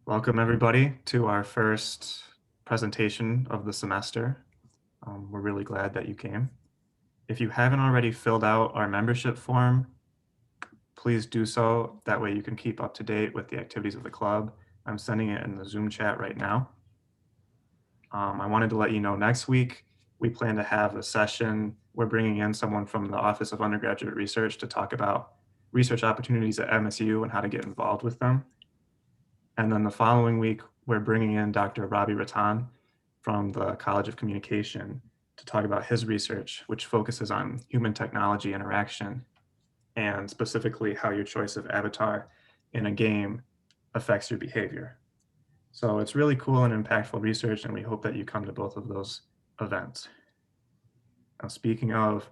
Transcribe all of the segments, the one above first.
Welcome everybody to our first presentation of the semester. We're really glad that you came. If you haven't already filled out our membership form, please do so. That way you can keep up to date with the activities of the club. I'm sending it in the Zoom chat right now. I wanted to let you know next week, we plan to have a session. We're bringing in someone from the Office of Undergraduate Research to talk about research opportunities at MSU and how to get involved with them. And then the following week, we're bringing in Dr. Ravi Ratan from the College of Communication to talk about his research, which focuses on human technology interaction and specifically how your choice of avatar in a game affects your behavior. So it's really cool and impactful research, and we hope that you come to both of those events. Now, speaking of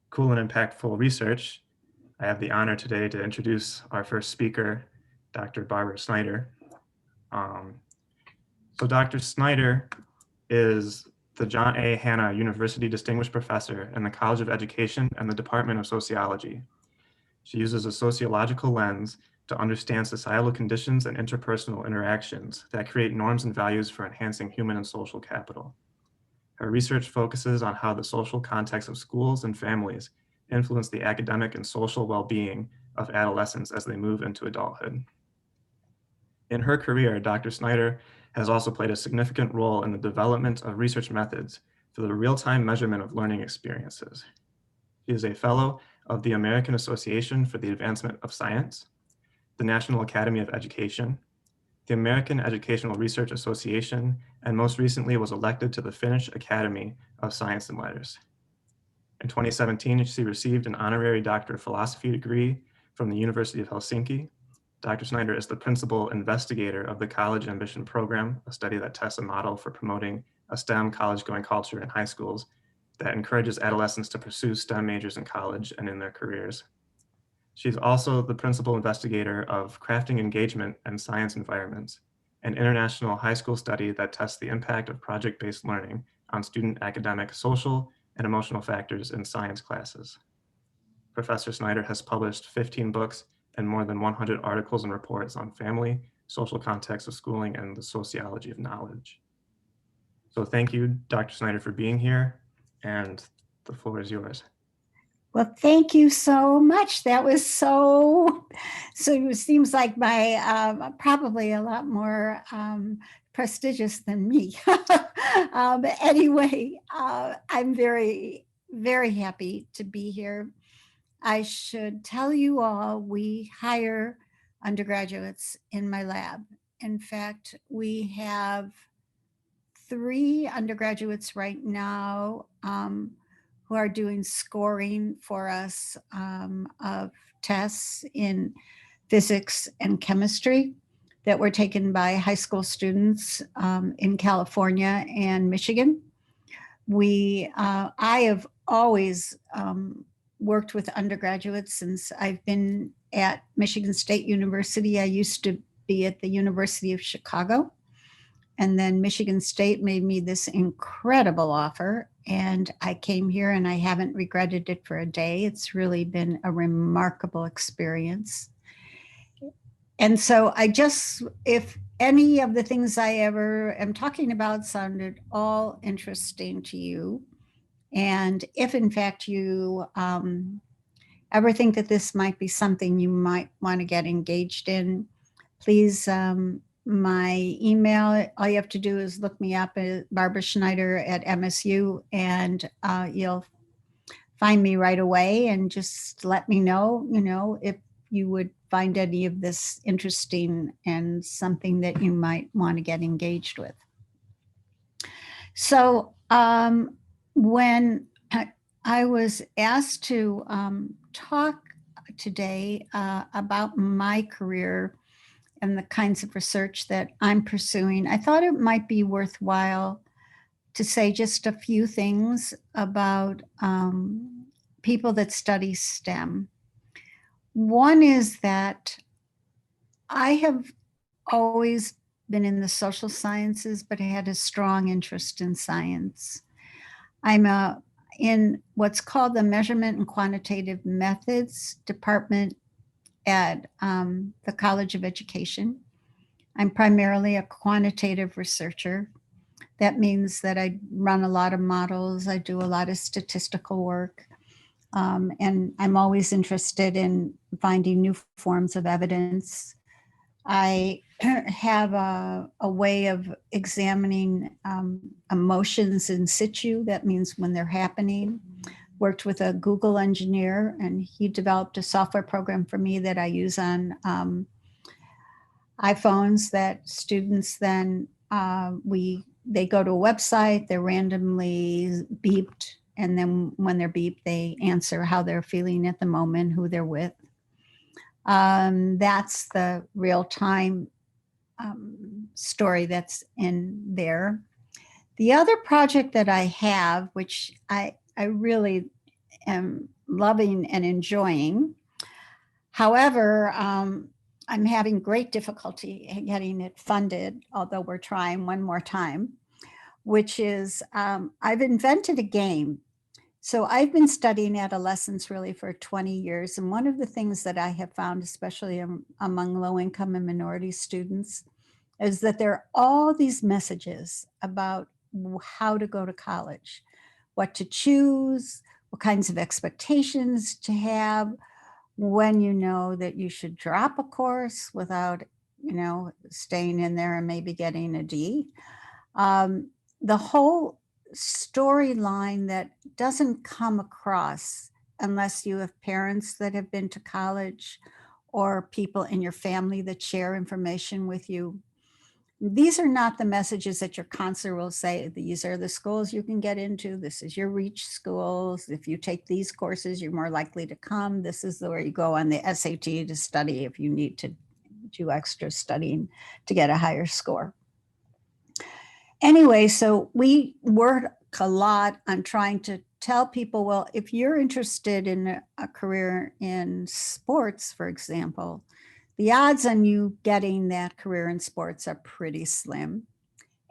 cool and impactful research, I have the honor today to introduce our first speaker, Dr. Barbara Schneider. So Dr. Schneider is the John A. Hanna University Distinguished Professor in the College of Education and the Department of Sociology. She uses a sociological lens to understand societal conditions and interpersonal interactions that create norms and values for enhancing human and social capital. Her research focuses on how the social context of schools and families influence the academic and social well-being of adolescents as they move into adulthood. In her career, Dr. Schneider has also played a significant role in the development of research methods for the real-time measurement of learning experiences. She is a fellow of the American Association for the Advancement of Science, the National Academy of Education, the American Educational Research Association, and most recently was elected to the Finnish Academy of Science and Letters. In 2017, she received an honorary Doctor of Philosophy degree from the University of Helsinki. Dr. Schneider is the principal investigator of the College Ambition Program, a study that tests a model for promoting a STEM college-going culture in high schools that encourages adolescents to pursue STEM majors in college and in their careers. She's also the principal investigator of Crafting Engagement and Science Environments, an international high school study that tests the impact of project-based learning on student academic, social, and emotional factors in science classes. Professor Schneider has published 15 books and more than 100 articles and reports on family, social context of schooling, and the sociology of knowledge. So thank you, Dr. Schneider, for being here, and the floor is yours. Well, thank you so much. That was so it seems like my probably a lot more prestigious than me. Anyway, I'm very, very happy to be here. I should tell you all, we hire undergraduates in my lab. In fact, we have 3 undergraduates right now who are doing scoring for us of tests in physics and chemistry that were taken by high school students in California and Michigan. I have always worked with undergraduates since I've been at Michigan State University. I used to be at the University of Chicago. And then Michigan State made me this incredible offer. And I came here and I haven't regretted it for a day. It's really been a remarkable experience. And so if any of the things I ever am talking about sounded all interesting to you, and if in fact you ever think that this might be something you might want to get engaged in, please, my email, all you have to do is look me up at Barbara Schneider at MSU, and you'll find me right away, and just let me know, if you would find any of this interesting and something that you might want to get engaged with. So when I was asked to talk today about my career and the kinds of research that I'm pursuing, I thought it might be worthwhile to say just a few things about people that study STEM. One is that I have always been in the social sciences, but had a strong interest in science. I'm in what's called the Measurement and Quantitative Methods Department at the College of Education. I'm primarily a quantitative researcher. That means that I run a lot of models, I do a lot of statistical work, and I'm always interested in finding new forms of evidence. I have a way of examining emotions in situ. That means when they're happening. Worked with a Google engineer, and he developed a software program for me that I use on iPhones that students then, they go to a website, they're randomly beeped, and then when they're beeped, they answer how they're feeling at the moment, who they're with. That's the real-time story that's in there. The other project that I have, which I really am loving and enjoying, however, I'm having great difficulty getting it funded, although we're trying one more time, which is I've invented a game. So I've been studying adolescents really for 20 years. And one of the things that I have found, especially among low-income and minority students, is that there are all these messages about how to go to college, what to choose, what kinds of expectations to have, when you know that you should drop a course without, staying in there and maybe getting a D. The whole storyline that doesn't come across unless you have parents that have been to college or people in your family that share information with you. These are not the messages that your counselor will say, these are the schools you can get into. This is your reach schools. If you take these courses, you're more likely to come. This is where you go on the SAT to study if you need to do extra studying to get a higher score. Anyway, so we work a lot on trying to tell people, well, if you're interested in a career in sports, for example, the odds on you getting that career in sports are pretty slim,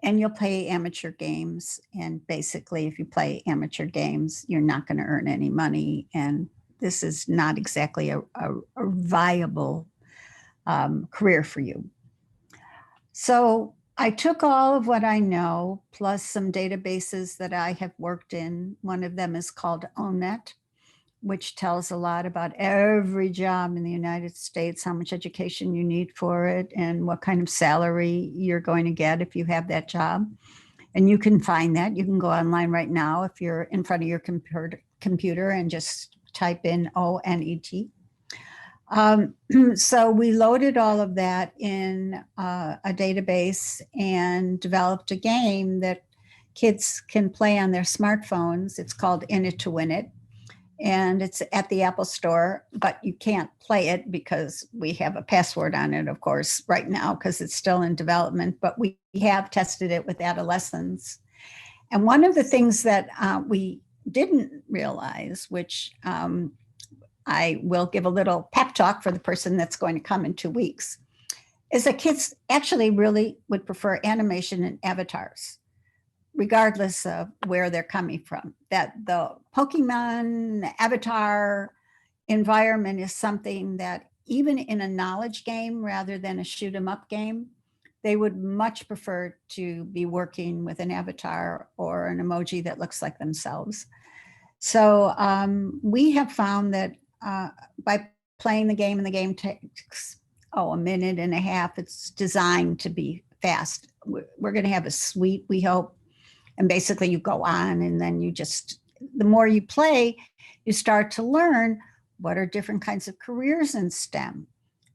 and you'll play amateur games. And basically, if you play amateur games, you're not going to earn any money. And this is not exactly a viable career for you. So I took all of what I know, plus some databases that I have worked in. One of them is called ONET, which tells a lot about every job in the United States, how much education you need for it, and what kind of salary you're going to get if you have that job. And you can find that. You can go online right now if you're in front of your computer and just type in ONET. So we loaded all of that in a database and developed a game that kids can play on their smartphones. It's called In It to Win It. And it's at the Apple Store, but you can't play it because we have a password on it, of course, right now, because it's still in development, but we have tested it with adolescents. And one of the things that we didn't realize, which I will give a little pep talk for the person that's going to come in 2 weeks, is that kids actually really would prefer animation and avatars, regardless of where they're coming from. That the Pokemon avatar environment is something that even in a knowledge game rather than a shoot 'em up game, they would much prefer to be working with an avatar or an emoji that looks like themselves. So we have found that by playing the game, and the game takes, a minute and a half, it's designed to be fast. We're going to have a suite, we hope. And basically you go on, and then you just, the more you play, you start to learn what are different kinds of careers in STEM,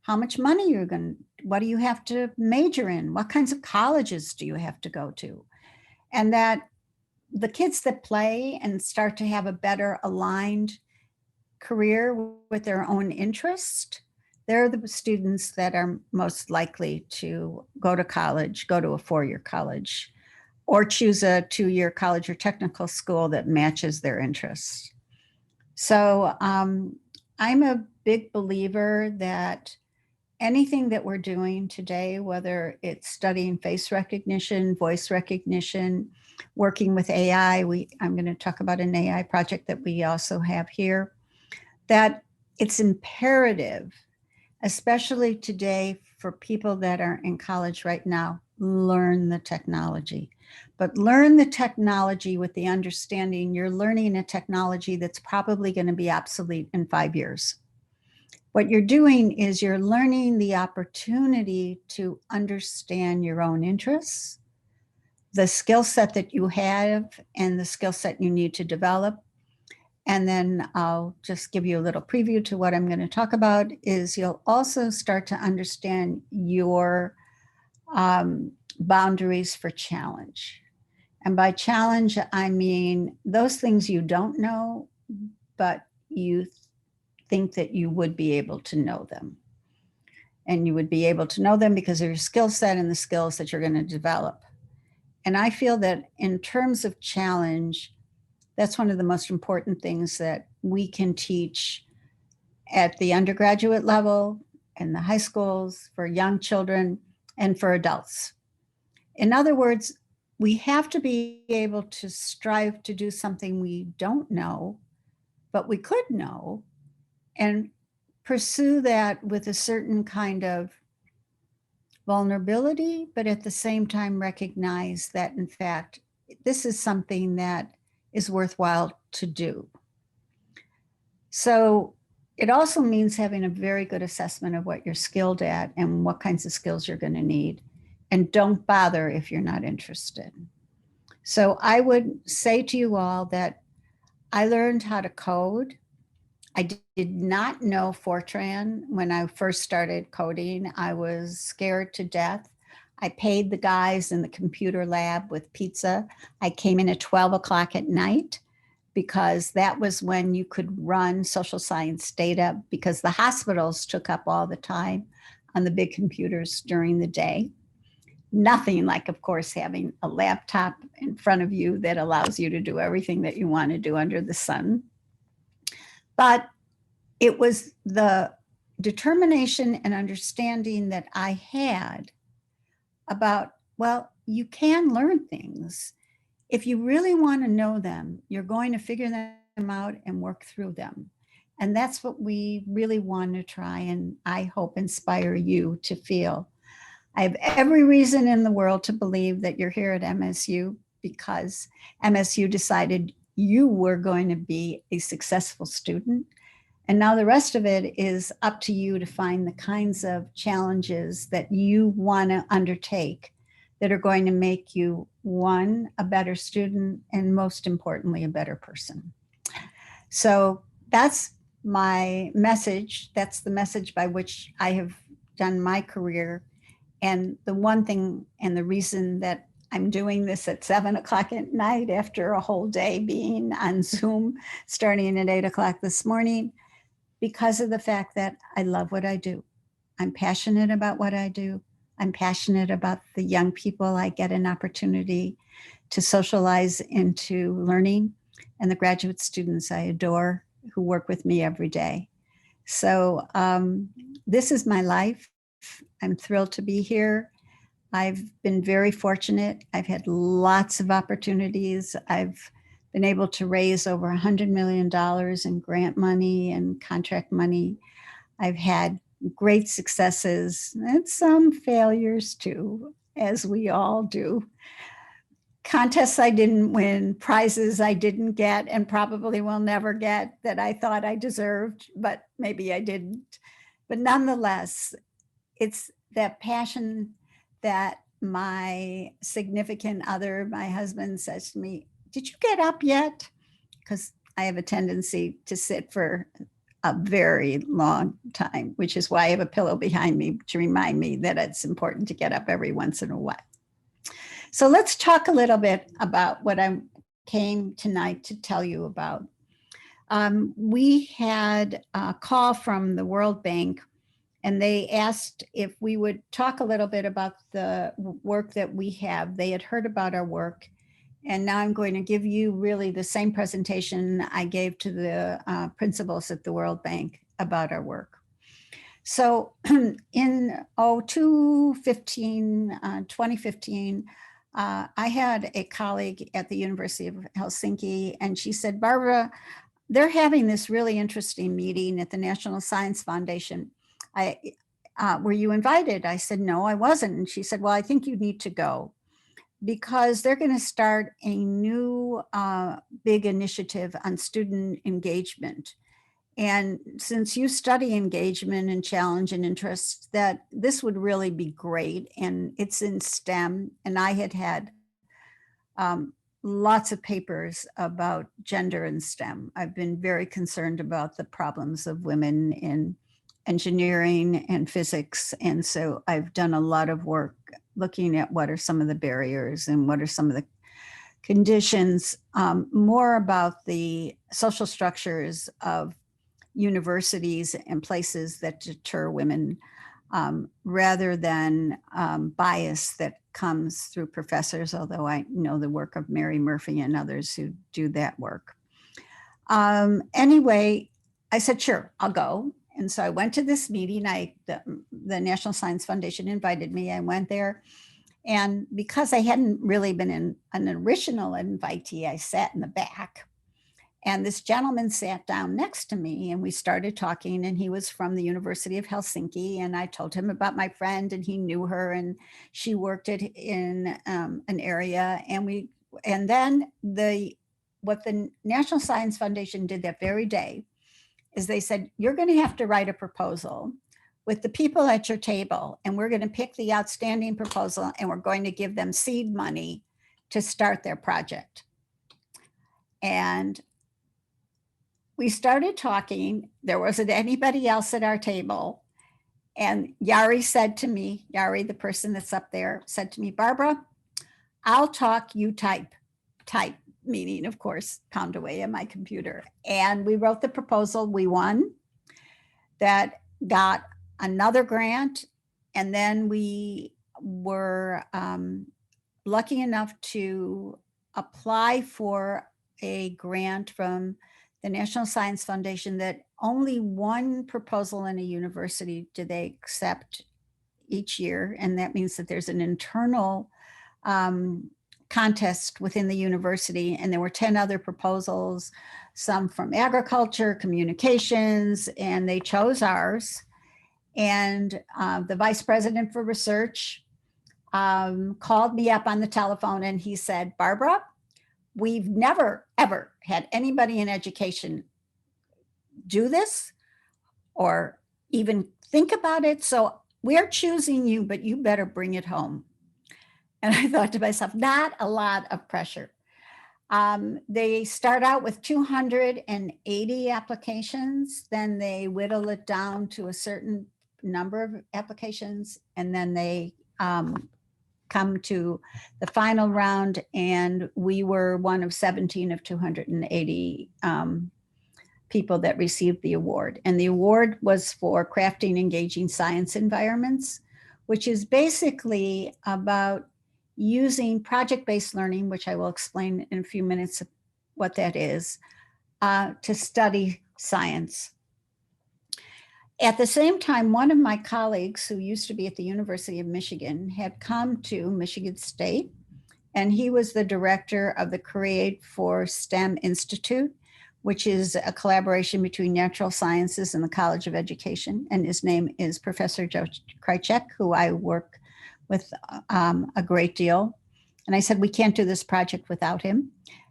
how much money you're going to, what do you have to major in, what kinds of colleges do you have to go to. And that the kids that play and start to have a better aligned career with their own interest, they're the students that are most likely to go to college, go to a 4-year college, or choose a 2-year college or technical school that matches their interests. So I'm a big believer that anything that we're doing today, whether it's studying face recognition, voice recognition, working with AI, I'm going to talk about an AI project that we also have here, that it's imperative especially today for people that are in college right now, learn the technology. But learn the technology with the understanding you're learning a technology that's probably going to be obsolete in 5 years. What you're doing is you're learning the opportunity to understand your own interests, the skill set that you have, and the skill set you need to develop. And then I'll just give you a little preview to what I'm going to talk about is you'll also start to understand your boundaries for challenge. And by challenge, I mean those things you don't know, but you think that you would be able to know them. And you would be able to know them because of your skill set and the skills that you're going to develop. And I feel that in terms of challenge, that's one of the most important things that we can teach at the undergraduate level, in the high schools, for young children, and for adults. In other words, we have to be able to strive to do something we don't know, but we could know, and pursue that with a certain kind of vulnerability, but at the same time recognize that, in fact, this is something that is worthwhile to do. So it also means having a very good assessment of what you're skilled at and what kinds of skills you're going to need. And don't bother if you're not interested. So I would say to you all that I learned how to code. I did not know Fortran when I first started coding. I was scared to death. I paid the guys in the computer lab with pizza. I came in at 12 o'clock at night because that was when you could run social science data because the hospitals took up all the time on the big computers during the day. Nothing like, of course, having a laptop in front of you that allows you to do everything that you want to do under the sun. But it was the determination and understanding that I had about, well, you can learn things. If you really want to know them, you're going to figure them out and work through them. And that's what we really want to try and I hope inspire you to feel. I have every reason in the world to believe that you're here at MSU because MSU decided you were going to be a successful student. And now the rest of it is up to you to find the kinds of challenges that you want to undertake that are going to make you, one, a better student, and most importantly, a better person. So that's my message. That's the message by which I have done my career. And the one thing and the reason that I'm doing this at 7 o'clock at night after a whole day being on Zoom, starting at 8 o'clock this morning, because of the fact that I love what I do. I'm passionate about what I do. I'm passionate about the young people I get an opportunity to socialize into learning and the graduate students I adore who work with me every day. So this is my life. I'm thrilled to be here. I've been very fortunate. I've had lots of opportunities. I've been able to raise over $100 million in grant money and contract money. I've had great successes and some failures too, as we all do. Contests I didn't win, prizes I didn't get and probably will never get that I thought I deserved, but maybe I didn't. But nonetheless, it's that passion that my significant other, my husband, says to me, "Did you get up yet?" Because I have a tendency to sit for a very long time, which is why I have a pillow behind me to remind me that it's important to get up every once in a while. So let's talk a little bit about what I came tonight to tell you about. We had a call from the World Bank, and they asked if we would talk a little bit about the work that we have. They had heard about our work, and now I'm going to give you really the same presentation I gave to the principals at the World Bank about our work. So in 2015, I had a colleague at the University of Helsinki, and she said, "Barbara, they're having this really interesting meeting at the National Science Foundation Were you invited? I said, no, I wasn't. And she said, well, I think you need to go because they're going to start a new big initiative on student engagement. And since you study engagement and challenge and interest, that this would really be great. And it's in STEM. And I had um, lots of papers about gender in STEM. I've been very concerned about the problems of women in engineering and physics. And so I've done a lot of work looking at what are some of the barriers and what are some of the conditions, more about the social structures of universities and places that deter women, rather than bias that comes through professors, although I know the work of Mary Murphy and others who do that work. Anyway, I said, sure, I'll go. And so I went to this meeting. The National Science Foundation invited me. I went there. And because I hadn't really been an original invitee, I sat in the back. And this gentleman sat down next to me and we started talking, and he was from the University of Helsinki. And I told him about my friend, and he knew her, and she worked in an area. And then what the National Science Foundation did that very day is they said, you're going to have to write a proposal with the people at your table, and we're going to pick the outstanding proposal, and we're going to give them seed money to start their project. And we started talking. There wasn't anybody else at our table. And Yari said to me, Yari, the person that's up there, said to me, Barbara, I'll talk, you type, meaning, of course, pound away at my computer. And we wrote the proposal. We won. That got another grant. And then we were lucky enough to apply for a grant from the National Science Foundation that only one proposal in a university do they accept each year. And that means that there's an internal contest within the university. And there were 10 other proposals, some from agriculture, communications, and they chose ours. And the vice president for research called me up on the telephone and he said, Barbara, we've never, ever had anybody in education do this or even think about it. So we're choosing you, but you better bring it home. And I thought to myself, not a lot of pressure. They start out with 280 applications, then they whittle it down to a certain number of applications, and then they come to the final round, and we were one of 17 of 280 people that received the award. And the award was for crafting engaging science environments, which is basically about using project-based learning, which I will explain in a few minutes what that is, to study science. At the same time, one of my colleagues who used to be at the University of Michigan had come to Michigan State, and he was the director of the Create for STEM Institute, which is a collaboration between natural sciences and the College of Education. And his name is Professor Joe Krychek, who I work with a great deal. And I said, we can't do this project without him.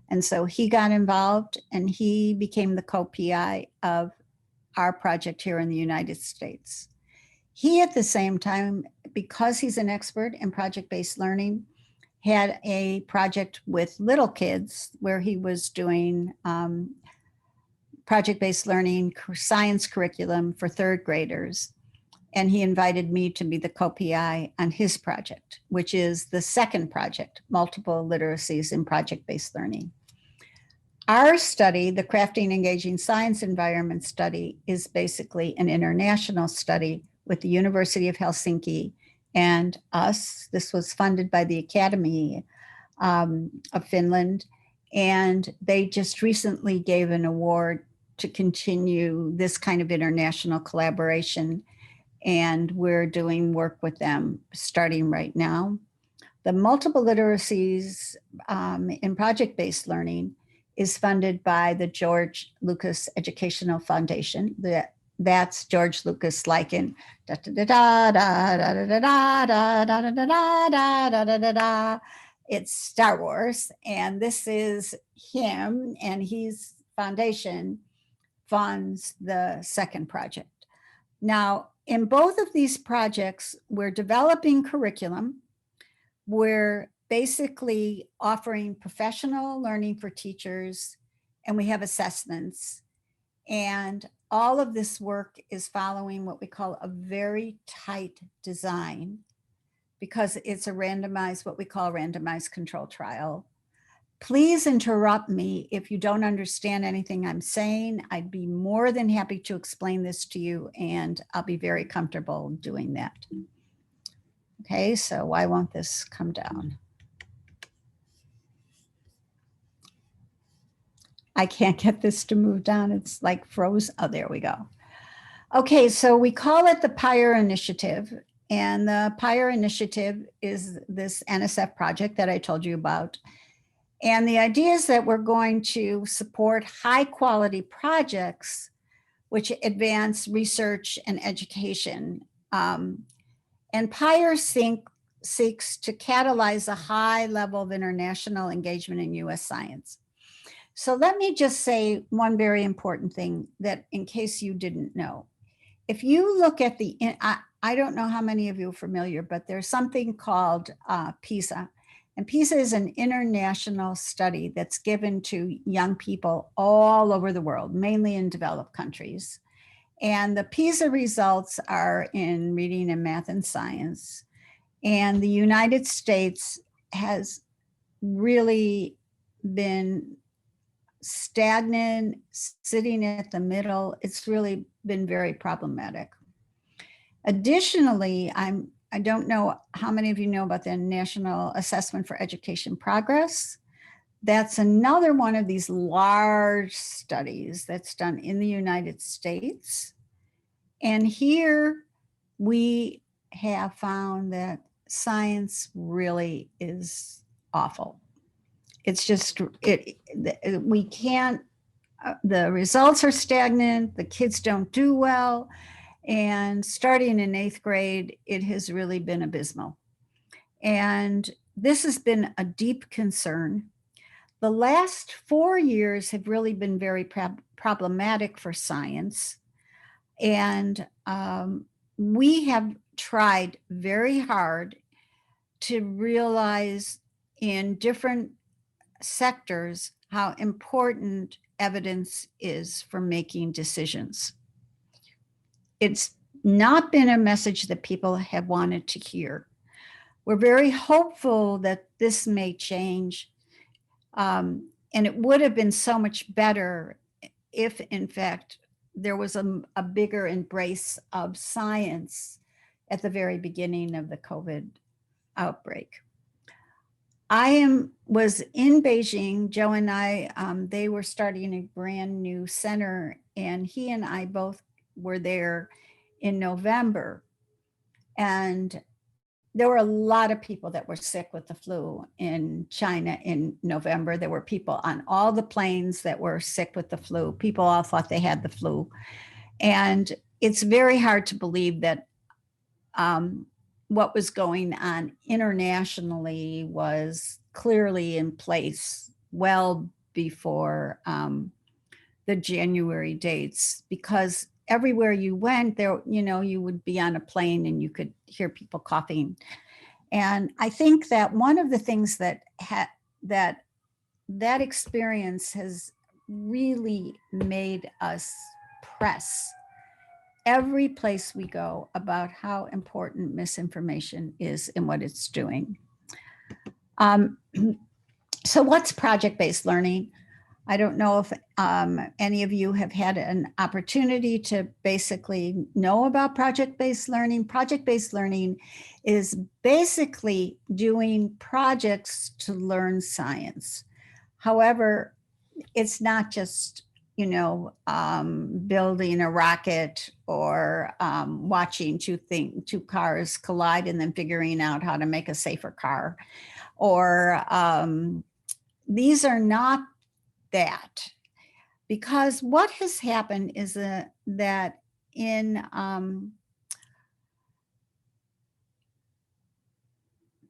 And so he got involved and he became the co-PI of our project here in the United States. He, at the same time, because he's an expert in project-based learning, had a project with little kids where he was doing project-based learning science curriculum for third graders. And he invited me to be the co-PI on his project, which is the second project, Multiple Literacies in Project-Based Learning. Our study, the Crafting Engaging Science Environment study, is basically an international study with the University of Helsinki and us. This was funded by the Academy of Finland. And they just recently gave an award to continue this kind of international collaboration. And we're doing work with them starting right now. The multiple literacies in project-based learning is funded by the George Lucas Educational Foundation. that's George Lucas, like in da da da da da da da da da da da da da da da da da. It's Star Wars, and this is him, and he's foundation funds the second project. Now, in both of these projects, we're developing curriculum. We're basically offering professional learning for teachers, and we have assessments. And all of this work is following what we call a very tight design, because it's a randomized, what we call randomized control trial. Please interrupt me if you don't understand anything I'm saying. I'd be more than happy to explain this to you, and I'll be very comfortable doing that. Okay, so why won't this come down? I can't get this to move down. It's like froze. Oh, there we go. Okay, so we call it the PIRE Initiative. And the PIRE Initiative is this NSF project that I told you about. And the idea is that we're going to support high quality projects which advance research and education. And PIRE seeks to catalyze a high level of international engagement in US science. So let me just say one very important thing that in case you didn't know. If you look at the, I don't know how many of you are familiar, but there's something called PISA. And PISA is an international study that's given to young people all over the world, mainly in developed countries. And the PISA results are in reading and math and science. And the United States has really been stagnant, sitting at the middle. It's really been very problematic. Additionally, I don't know how many of you know about the National Assessment for Education Progress. That's another one of these large studies that's done in the United States. And here we have found that science really is awful. It's just, we can't, the results are stagnant, the kids don't do well, and starting in 8th grade, it has really been abysmal. And this has been a deep concern. The last 4 years have really been very problematic for science. And we have tried very hard to realize in different sectors how important evidence is for making decisions. It's not been a message that people have wanted to hear. We're very hopeful that this may change. And it would have been so much better if, in fact, there was a bigger embrace of science at the very beginning of the COVID outbreak. Was in Beijing. Joe and I, they were starting a brand new center, and he and I both were there in November. And there were a lot of people that were sick with the flu in China in November. There were people on all the planes that were sick with the flu. People all thought they had the flu. And it's very hard to believe that what was going on internationally was clearly in place well before the January dates, because everywhere you went there, you would be on a plane and you could hear people coughing. And I think that one of the things that that experience has really made us press every place we go about how important misinformation is and what it's doing. So what's project-based learning? I don't know if any of you have had an opportunity to basically know about project-based learning. Project-based learning is basically doing projects to learn science. However, it's not just building a rocket or watching two cars collide and then figuring out how to make a safer car. Or these are not that. Because what has happened is that in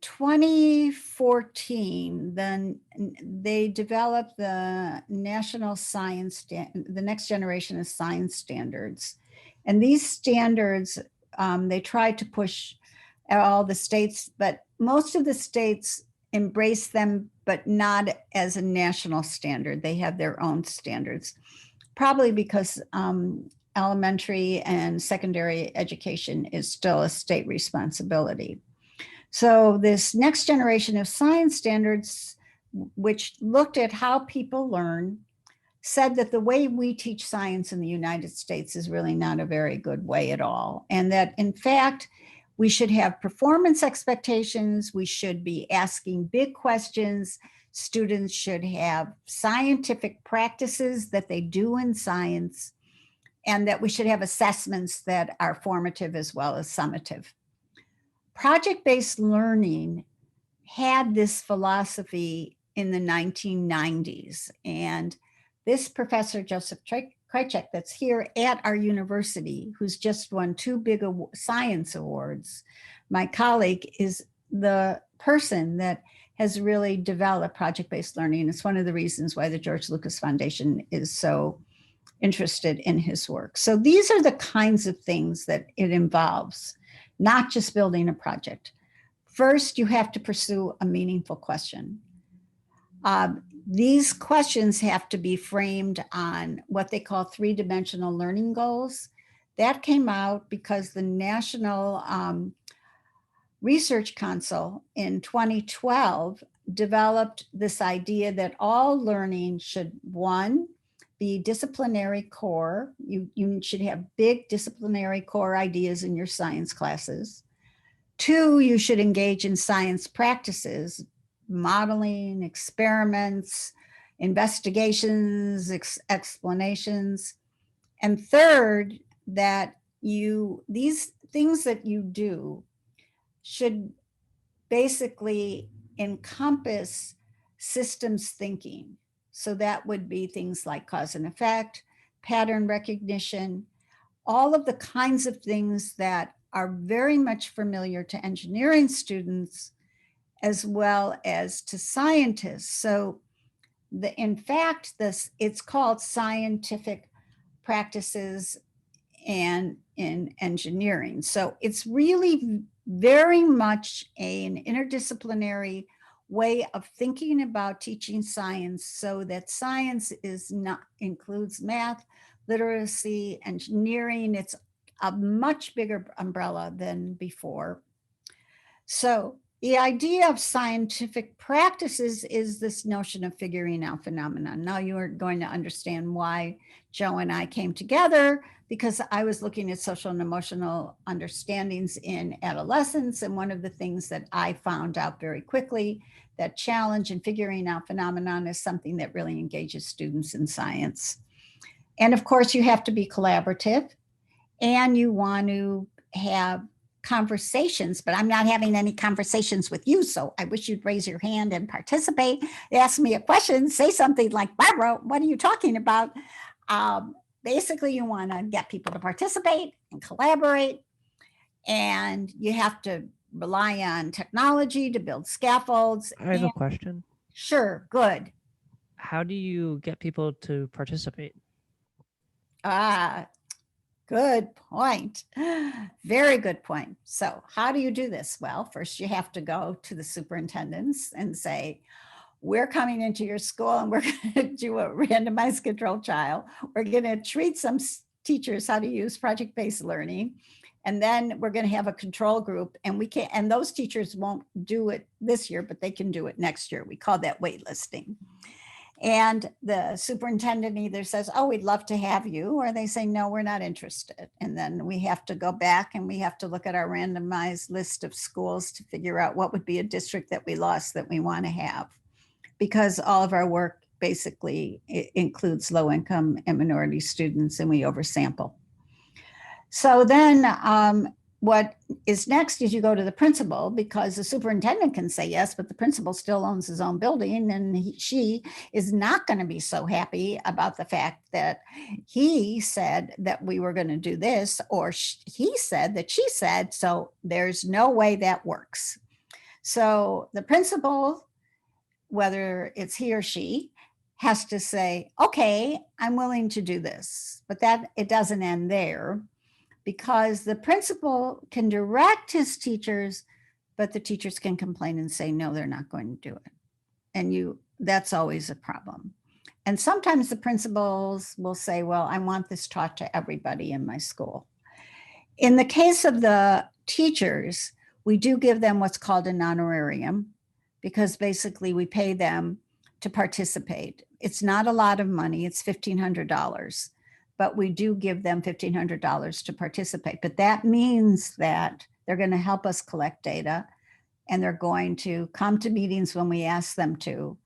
2014, then they developed the national science, the next generation of science standards. And these standards, they tried to push all the states, but most of the states embrace them, but not as a national standard. They have their own standards, probably because elementary and secondary education is still a state responsibility. So this next generation of science standards, which looked at how people learn, said that the way we teach science in the United States is really not a very good way at all. And that in fact, we should have performance expectations. We should be asking big questions. Students should have scientific practices that they do in science, and that we should have assessments that are formative as well as summative. Project-based learning had this philosophy in the 1990s. And this professor, Joseph Krajcek, that's here at our university, who's just won 2 big science awards, my colleague, is the person that has really developed project-based learning. It's one of the reasons why the George Lucas Foundation is so interested in his work. So these are the kinds of things that it involves, not just building a project. First, you have to pursue a meaningful question. These questions have to be framed on what they call 3-dimensional learning goals. That came out because the National Research Council in 2012 developed this idea that all learning should, 1, be disciplinary core. You should have big disciplinary core ideas in your science classes. 2, you should engage in science practices, modeling, experiments, investigations, explanations. And 3rd, that these things that you do should basically encompass systems thinking. So that would be things like cause and effect, pattern recognition, all of the kinds of things that are very much familiar to engineering students as well as to scientists. So in fact, it's called scientific practices and in engineering. So it's really very much an interdisciplinary way of thinking about teaching science, so that science includes math, literacy, engineering. It's a much bigger umbrella than before. So the idea of scientific practices is this notion of figuring out phenomena. Now you are going to understand why Joe and I came together, because I was looking at social and emotional understandings in adolescents. And one of the things that I found out very quickly, that challenge in figuring out phenomenon is something that really engages students in science. And of course, you have to be collaborative, and you want to have conversations, but I'm not having any conversations with you. So I wish you'd raise your hand and participate. Ask me a question, say something like, Barbara, what are you talking about? Basically, you want to get people to participate and collaborate, and you have to rely on technology to build scaffolds. I have a question. Sure, good. How do you get people to participate? Good point. Very good point. So how do you do this? Well, first you have to go to the superintendents and say, we're coming into your school and we're going to do a randomized control trial. We're going to treat some teachers how to use project-based learning. And then we're going to have a control group, and those teachers won't do it this year, but they can do it next year. We call that waitlisting. And the superintendent either says, oh, we'd love to have you, or they say, no, we're not interested. And then we have to go back and we have to look at our randomized list of schools to figure out what would be a district that we lost that we want to have, because all of our work basically includes low income and minority students, and we oversample. So then what is next is you go to the principal, because the superintendent can say yes, but the principal still owns his own building, and she is not going to be so happy about the fact that he said that we were going to do this, or he said that she said. So there's no way that works. So the principal, whether it's he or she, has to say, okay, I'm willing to do this. But that it doesn't end there, because the principal can direct his teachers, but the teachers can complain and say, no, they're not going to do it. And that's always a problem. And sometimes the principals will say, well, I want this taught to everybody in my school. In the case of the teachers, we do give them what's called an honorarium, because basically we pay them to participate. It's not a lot of money, it's $1,500. But we do give them $1,500 to participate. But that means that they're going to help us collect data, and they're going to come to meetings when we ask them to.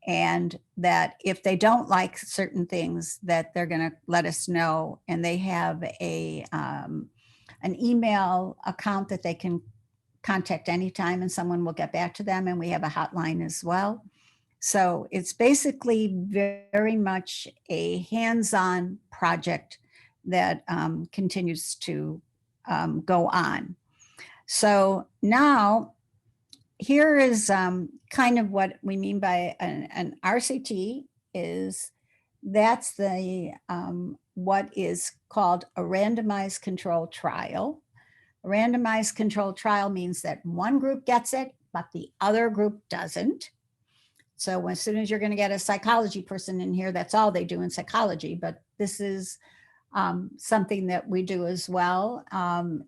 And that if they don't like certain things, that they're going to let us know. And they have an email account that they can contact anytime, and someone will get back to them. And we have a hotline as well. So it's basically very much a hands-on project that continues to go on. So now here is kind of what we mean by an RCT is that's the what is called a randomized controlled trial. A randomized controlled trial means that one group gets it, but the other group doesn't. So as soon as you're going to get a psychology person in here, that's all they do in psychology. But this is something that we do as well.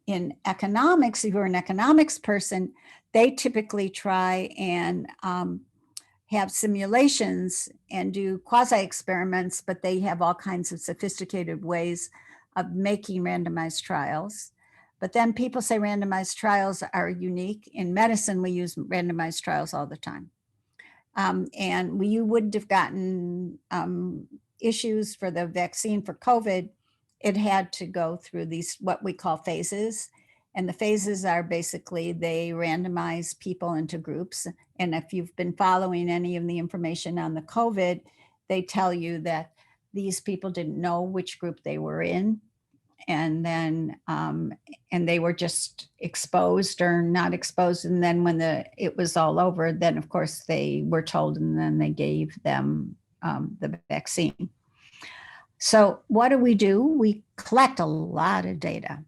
In economics, if you're an economics person, they typically try and have simulations and do quasi-experiments, but they have all kinds of sophisticated ways of making randomized trials. But then people say randomized trials are unique. In medicine, we use randomized trials all the time. And you wouldn't have gotten issues for the vaccine for COVID. It had to go through these, what we call phases. And the phases are basically, they randomize people into groups. And if you've been following any of the information on the COVID, they tell you that these people didn't know which group they were in. And then, and they were just exposed or not exposed. And then when it was all over, then of course they were told, and then they gave them the vaccine. So what do? We collect a lot of data.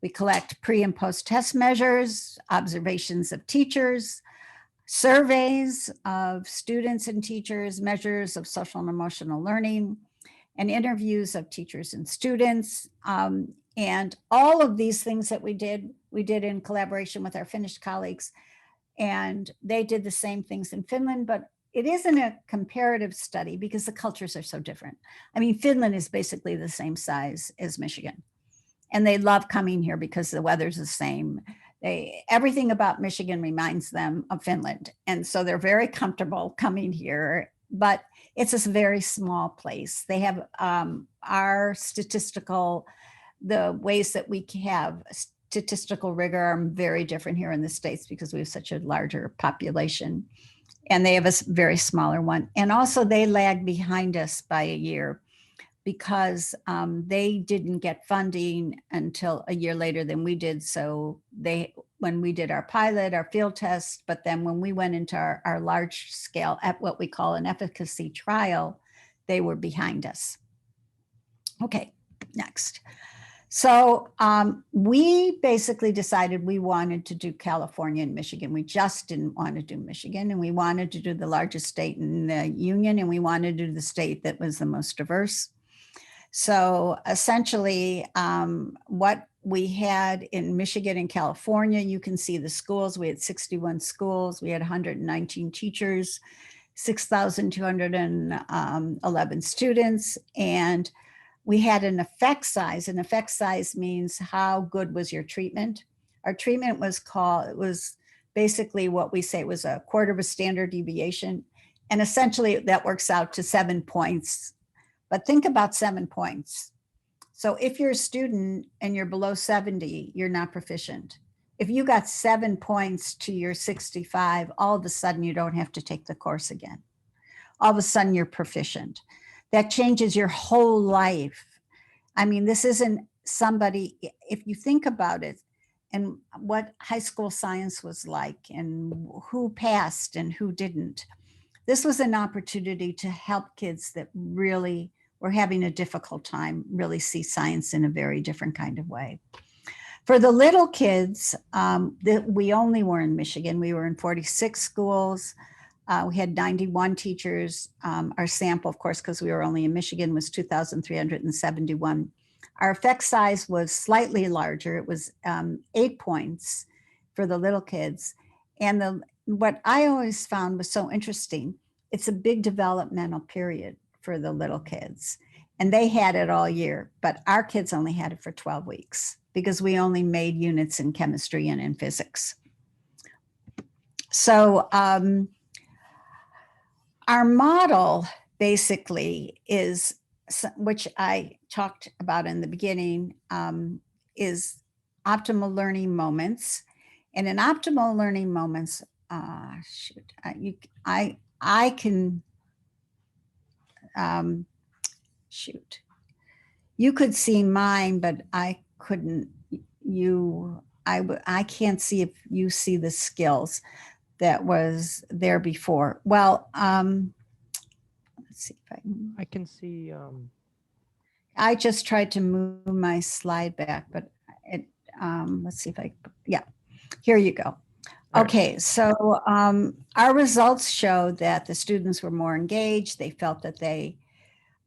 We collect pre and post test measures, observations of teachers, surveys of students and teachers, measures of social and emotional learning, and interviews of teachers and students. And all of these things that we did in collaboration with our Finnish colleagues. And they did the same things in Finland, but it isn't a comparative study because the cultures are so different. I mean, Finland is basically the same size as Michigan. And they love coming here because the weather's the same. Everything about Michigan reminds them of Finland. And so they're very comfortable coming here, but it's a very small place. They have our the ways that we have statistical rigor are very different here in the States because we have such a larger population. And they have a very smaller one. And also they lag behind us by a year because they didn't get funding until a year later than we did. So when we did our pilot, our field test, but then when we went into our large scale at what we call an efficacy trial, they were behind us. Okay, next. So we basically decided we wanted to do California and Michigan. We just didn't want to do Michigan, and we wanted to do the largest state in the union, and we wanted to do the state that was the most diverse. So essentially what we had in Michigan and California, you can see the schools. We had 61 schools. We had 119 teachers, 6,211 students, and we had an effect size. An effect size means how good was your treatment. Our treatment was basically what we say was a quarter of a standard deviation. And essentially that works out to 7 points. But think about 7 points. So if you're a student and you're below 70, you're not proficient. If you got 7 points to your 65, all of a sudden you don't have to take the course again. All of a sudden you're proficient. That changes your whole life. I mean, this isn't somebody, if you think about it, and what high school science was like and who passed and who didn't. This was an opportunity to help kids that really were having a difficult time really see science in a very different kind of way. For the little kids, we only were in Michigan. We were in 46 schools. We had 91 teachers. Our sample, of course, because we were only in Michigan, was 2,371. Our effect size was slightly larger. It was 8 points for the little kids. And what I always found was so interesting, it's a big developmental period for the little kids. And they had it all year, but our kids only had it for 12 weeks because we only made units in chemistry and in physics. So our model basically is, which I talked about in the beginning, is optimal learning moments. And in optimal learning moments, I can, you could see mine, but I couldn't, I can't see if you see the skills that was there before. Well, let's see if I can see. I just tried to move my slide back, but it, let's see if yeah, here you go. Okay, so our results showed that the students were more engaged. They felt that they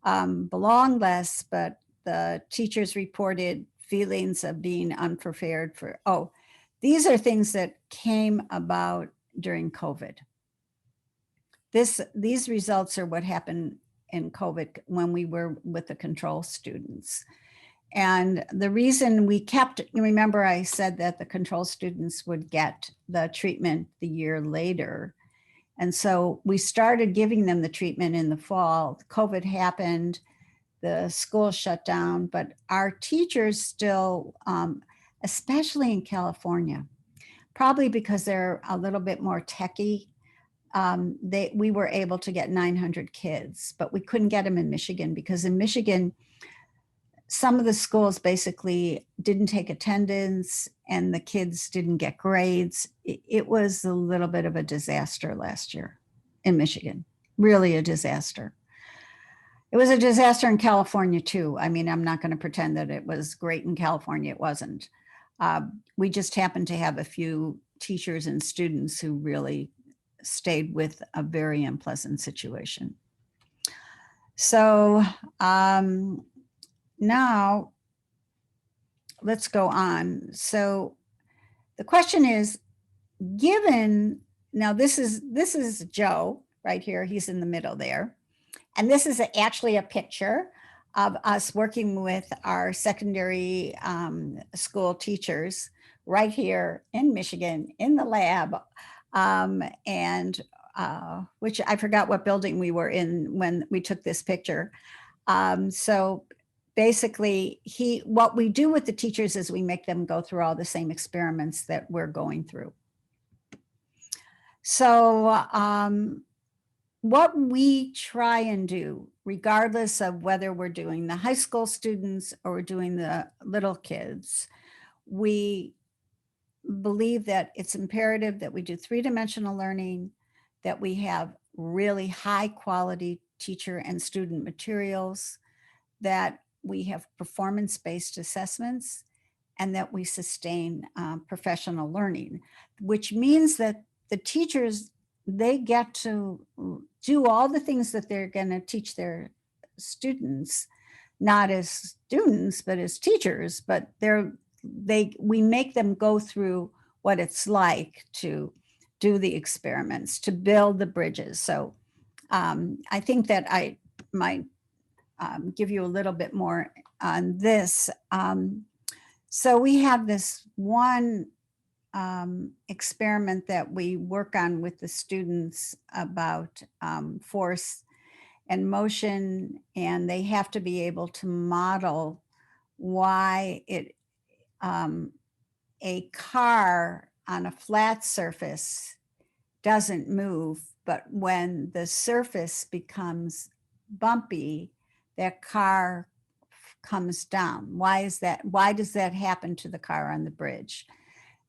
belonged less, but the teachers reported feelings of being unprepared for, these are things that came about during COVID. These results are what happened in COVID when we were with the control students. And the reason we kept, remember I said that the control students would get the treatment the year later. And so we started giving them the treatment in the fall. COVID happened, the school shut down, but our teachers still, especially in California, probably because they're a little bit more techie, we were able to get 900 kids, but we couldn't get them in Michigan because in Michigan, some of the schools basically didn't take attendance and the kids didn't get grades. It was a little bit of a disaster last year in Michigan, really a disaster. It was a disaster in California too. I mean, I'm not going to pretend that it was great in California. It wasn't. We just happened to have a few teachers and students who really stayed with a very unpleasant situation. So now let's go on. So the question is, given, now this is Joe right here. He's in the middle there. And this is actually a picture of us working with our secondary school teachers right here in Michigan in the lab. Which I forgot what building we were in when we took this picture. So basically what we do with the teachers is we make them go through all the same experiments that we're going through. So what we try and do, regardless of whether we're doing the high school students or we're doing the little kids, we believe that it's imperative that we do three-dimensional learning, that we have really high quality teacher and student materials, that we have performance-based assessments, and that we sustain professional learning, which means that the teachers, they get to do all the things that they're going to teach their students, not as students, but as teachers, but we make them go through what it's like to do the experiments, to build the bridges. So I think that I might give you a little bit more on this. So we have this one experiment that we work on with the students about force and motion, and they have to be able to model why a car on a flat surface doesn't move, but when the surface becomes bumpy, that car comes down. Why is that? Why does that happen to the car on the bridge?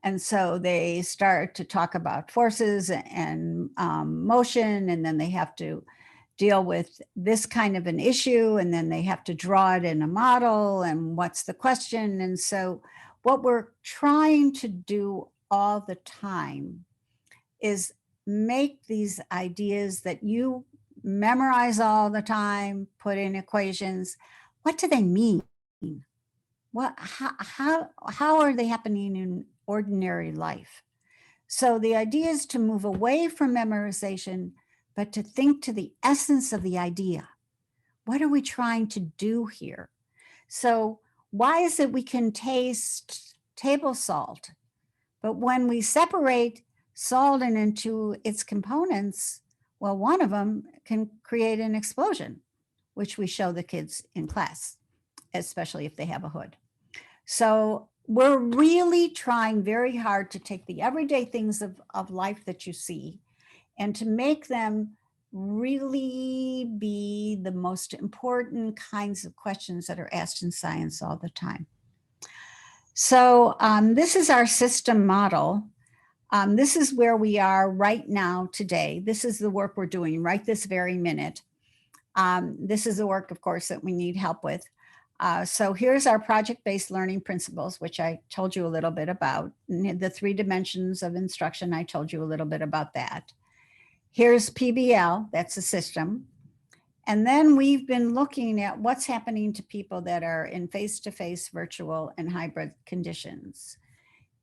And so they start to talk about forces and motion, and then they have to deal with this kind of an issue, and then they have to draw it in a model, and what's the question? And so what we're trying to do all the time is make these ideas that you memorize all the time, put in equations. What do they mean? How are they happening in ordinary life? So the idea is to move away from memorization, but to think to the essence of the idea. What are we trying to do here? So why is it we can taste table salt, but when we separate salt into its components, well, one of them can create an explosion, which we show the kids in class, especially if they have a hood. So we're really trying very hard to take the everyday things of life that you see and to make them really be the most important kinds of questions that are asked in science all the time. So this is our system model. This is where we are right now today. This is the work we're doing right this very minute. This is the work, of course, that we need help with. So here's our project-based learning principles, which I told you a little bit about. The 3 dimensions of instruction, I told you a little bit about that. Here's PBL, that's a system. And then we've been looking at what's happening to people that are in face-to-face, virtual, and hybrid conditions.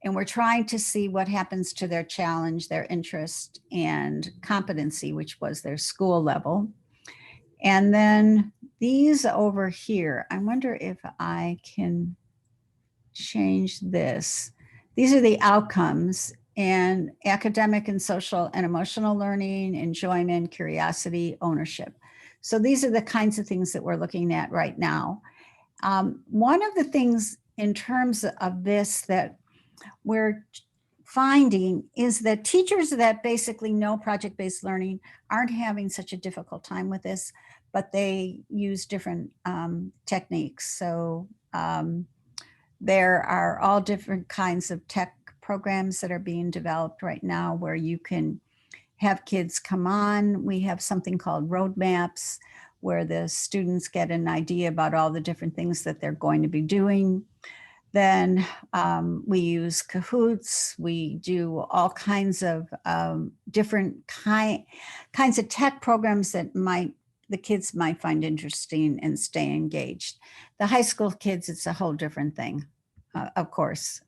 And we're trying to see what happens to their challenge, their interest, and competency, which was their school level. And then these over here, I wonder if I can change this. These are the outcomes, and academic and social and emotional learning, enjoyment, curiosity, ownership. So these are the kinds of things that we're looking at right now. One of the things in terms of this that we're finding is that teachers that basically know project-based learning aren't having such a difficult time with this, but they use different techniques. So there are all different kinds of tech programs that are being developed right now where you can have kids come on. We have something called roadmaps where the students get an idea about all the different things that they're going to be doing. Then we use Cahoots. We do all kinds of different kinds of tech programs that the kids might find interesting and stay engaged. The high school kids, it's a whole different thing, of course.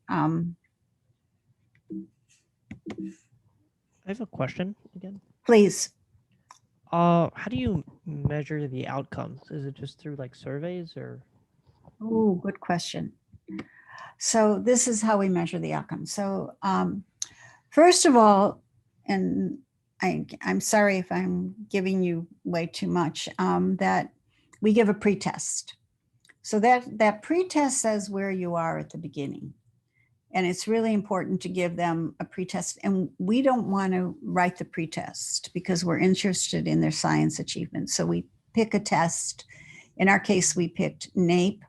I have a question again. Please. How do you measure the outcomes? Is it just through like surveys or? Oh, good question. So this is how we measure the outcomes. So first of all, and I'm sorry if I'm giving you way too much, that we give a pretest. So that pretest says where you are at the beginning. And it's really important to give them a pretest. And we don't want to write the pretest because we're interested in their science achievements. So we pick a test. In our case, we picked NAEP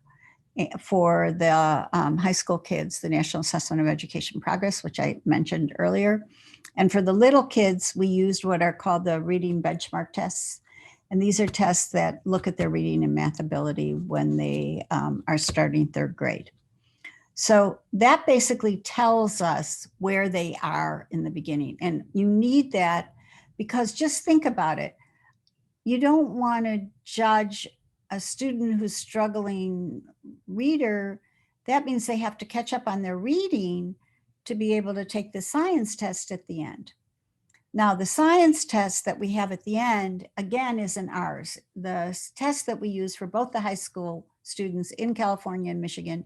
for the high school kids, the National Assessment of Education Progress, which I mentioned earlier. And for the little kids, we used what are called the reading benchmark tests. And these are tests that look at their reading and math ability when they are starting 3rd grade. So that basically tells us where they are in the beginning. And you need that because just think about it. You don't want to judge a student who's struggling reader. That means they have to catch up on their reading to be able to take the science test at the end. Now, the science test that we have at the end, again, isn't ours. The test that we use for both the high school students in California and Michigan,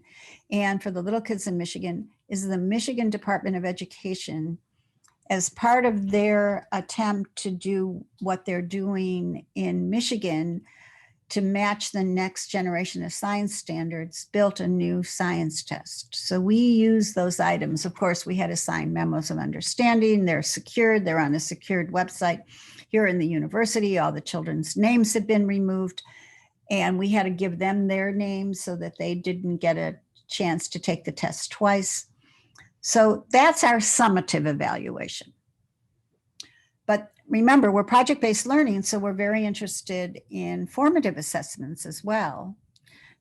and for the little kids in Michigan, is the Michigan Department of Education, as part of their attempt to do what they're doing in Michigan, to match the next generation of science standards, built a new science test. So we use those items. Of course, we had to sign memos of understanding. They're secured. They're on a secured website here in the university. All the children's names have been removed. And we had to give them their names so that they didn't get a chance to take the test twice. So that's our summative evaluation. But remember, we're project-based learning, so we're very interested in formative assessments as well.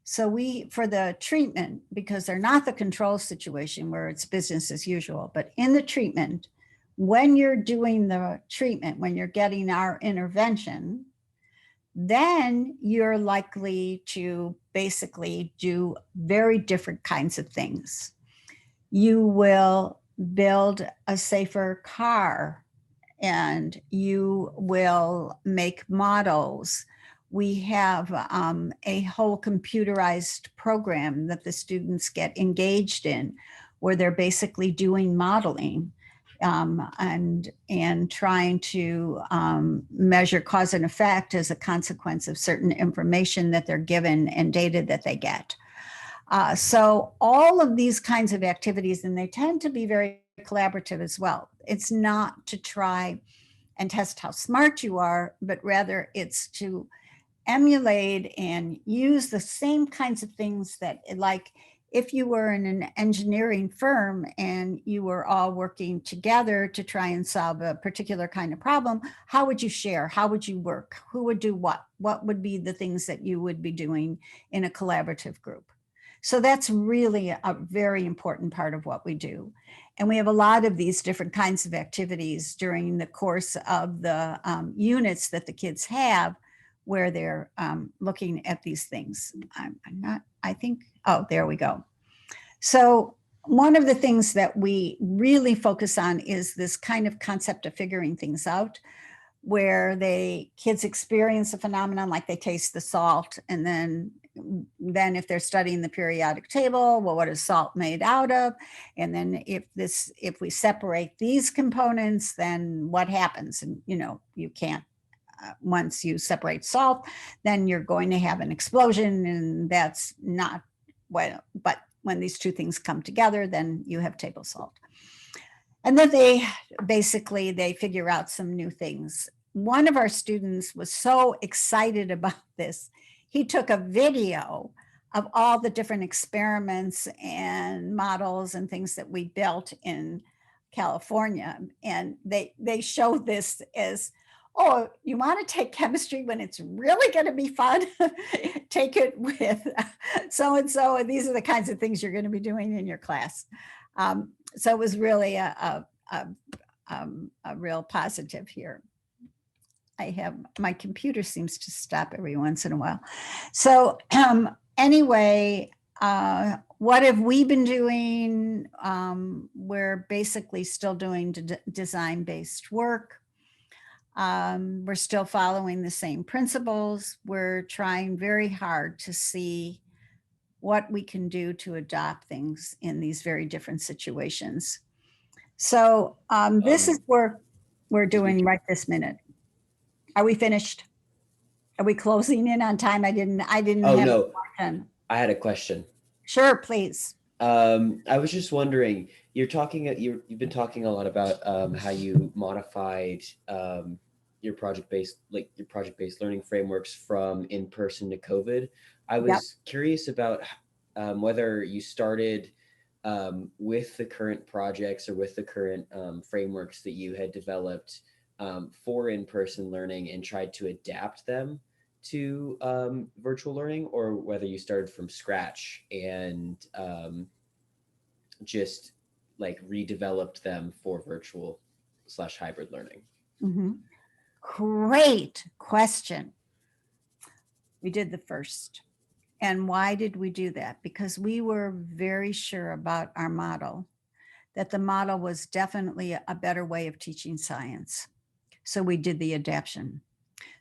So for the treatment, because they're not the control situation where it's business as usual, but in the treatment, when you're doing the treatment, when you're getting our intervention, then you're likely to basically do very different kinds of things. You will build a safer car, and you will make models. We have a whole computerized program that the students get engaged in, where they're basically doing modeling and trying to measure cause and effect as a consequence of certain information that they're given and data that they get. So all of these kinds of activities, and they tend to be very collaborative as well. It's not to try and test how smart you are, but rather it's to emulate and use the same kinds of things that, like if you were in an engineering firm and you were all working together to try and solve a particular kind of problem, how would you share? How would you work? Who would do what? What would be the things that you would be doing in a collaborative group? So that's really a very important part of what we do. And we have a lot of these different kinds of activities during the course of the units that the kids have, where they're looking at these things. Oh, there we go. So one of the things that we really focus on is this kind of concept of figuring things out, where kids experience a phenomenon, like they taste the salt, and then if they're studying the periodic table, well, what is salt made out of? And then if we separate these components, then what happens? And you can't, once you separate salt, then you're going to have an explosion, and that's not well, but when these two things come together, then you have table salt. And then they figure out some new things. One of our students was so excited about this. He took a video of all the different experiments and models and things that we built in California. And they showed this as, oh, you want to take chemistry when it's really going to be fun? Take it with so-and-so, and these are the kinds of things you're going to be doing in your class. So it was really a real positive here. My computer seems to stop every once in a while. So anyway, what have we been doing? We're basically still doing design-based work. We're still following the same principles. We're trying very hard to see what we can do to adopt things in these very different situations. So this is work we're doing right this minute. Are we finished? Are we closing in on time? I didn't Oh, have no. a I had a question. Sure, please. I was just wondering, you've been talking a lot about how you modified your project-based learning frameworks from in-person to COVID. I was curious about whether you started with the current projects or with the current frameworks that you had developed for in-person learning and tried to adapt them to virtual learning, or whether you started from scratch and just like redeveloped them for virtual/hybrid learning. Mm-hmm. Great question. We did the first. And why did we do that? Because we were very sure about our model, that the model was definitely a better way of teaching science. So we did the adaptation.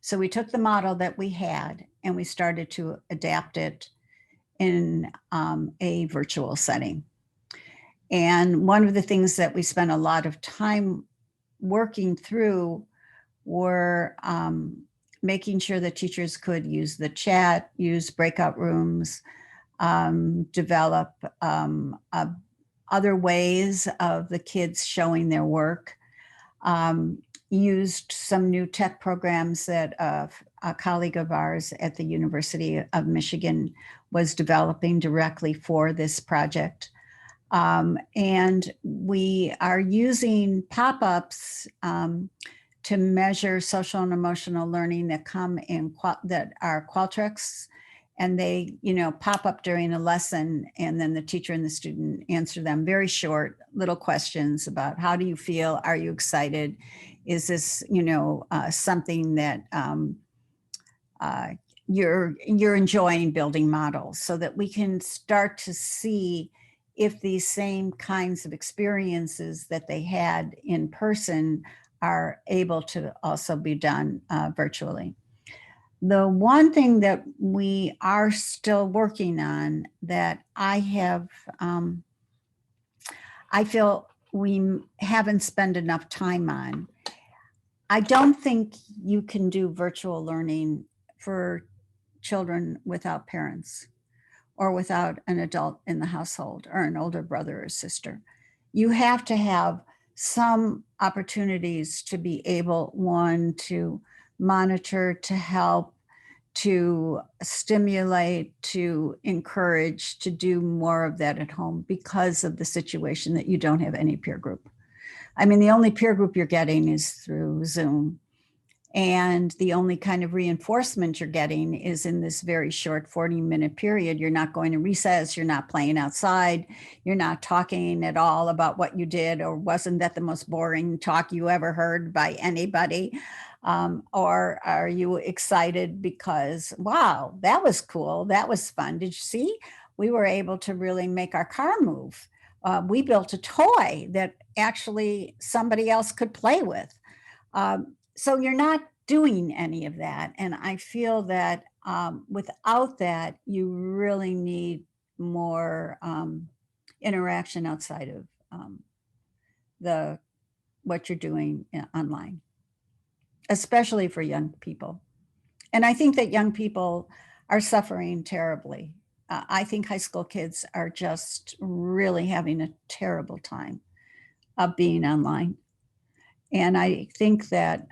So we took the model that we had and we started to adapt it in a virtual setting. And one of the things that we spent a lot of time working through were making sure that teachers could use the chat, use breakout rooms, develop other ways of the kids showing their work. Used some new tech programs that a colleague of ours at the University of Michigan was developing directly for this project. And we are using pop-ups to measure social and emotional learning that come in that are Qualtrics, and they, pop up during a lesson, and then the teacher and the student answer them. Very short little questions about how do you feel? Are you excited? Is this, something that you're enjoying building models, so that we can start to see if these same kinds of experiences that they had in person are able to also be done virtually. The one thing that we are still working on that I feel we haven't spent enough time on, I don't think you can do virtual learning for children without parents or without an adult in the household or an older brother or sister. You have to have some opportunities to be able, one, to monitor, to help, to stimulate, to encourage, to do more of that at home because of the situation that you don't have any peer group. I mean, the only peer group you're getting is through Zoom. And the only kind of reinforcement you're getting is in this very short 40-minute period. You're not going to recess, you're not playing outside, you're not talking at all about what you did, or wasn't that the most boring talk you ever heard by anybody? Or are you excited because, wow, that was cool, that was fun. Did you see? We were able to really make our car move. We built a toy that actually somebody else could play with. So you're not doing any of that. And I feel that without that, you really need more interaction outside of what you're doing online, especially for young people. And I think that young people are suffering terribly. I think high school kids are just really having a terrible time of being online. And I think that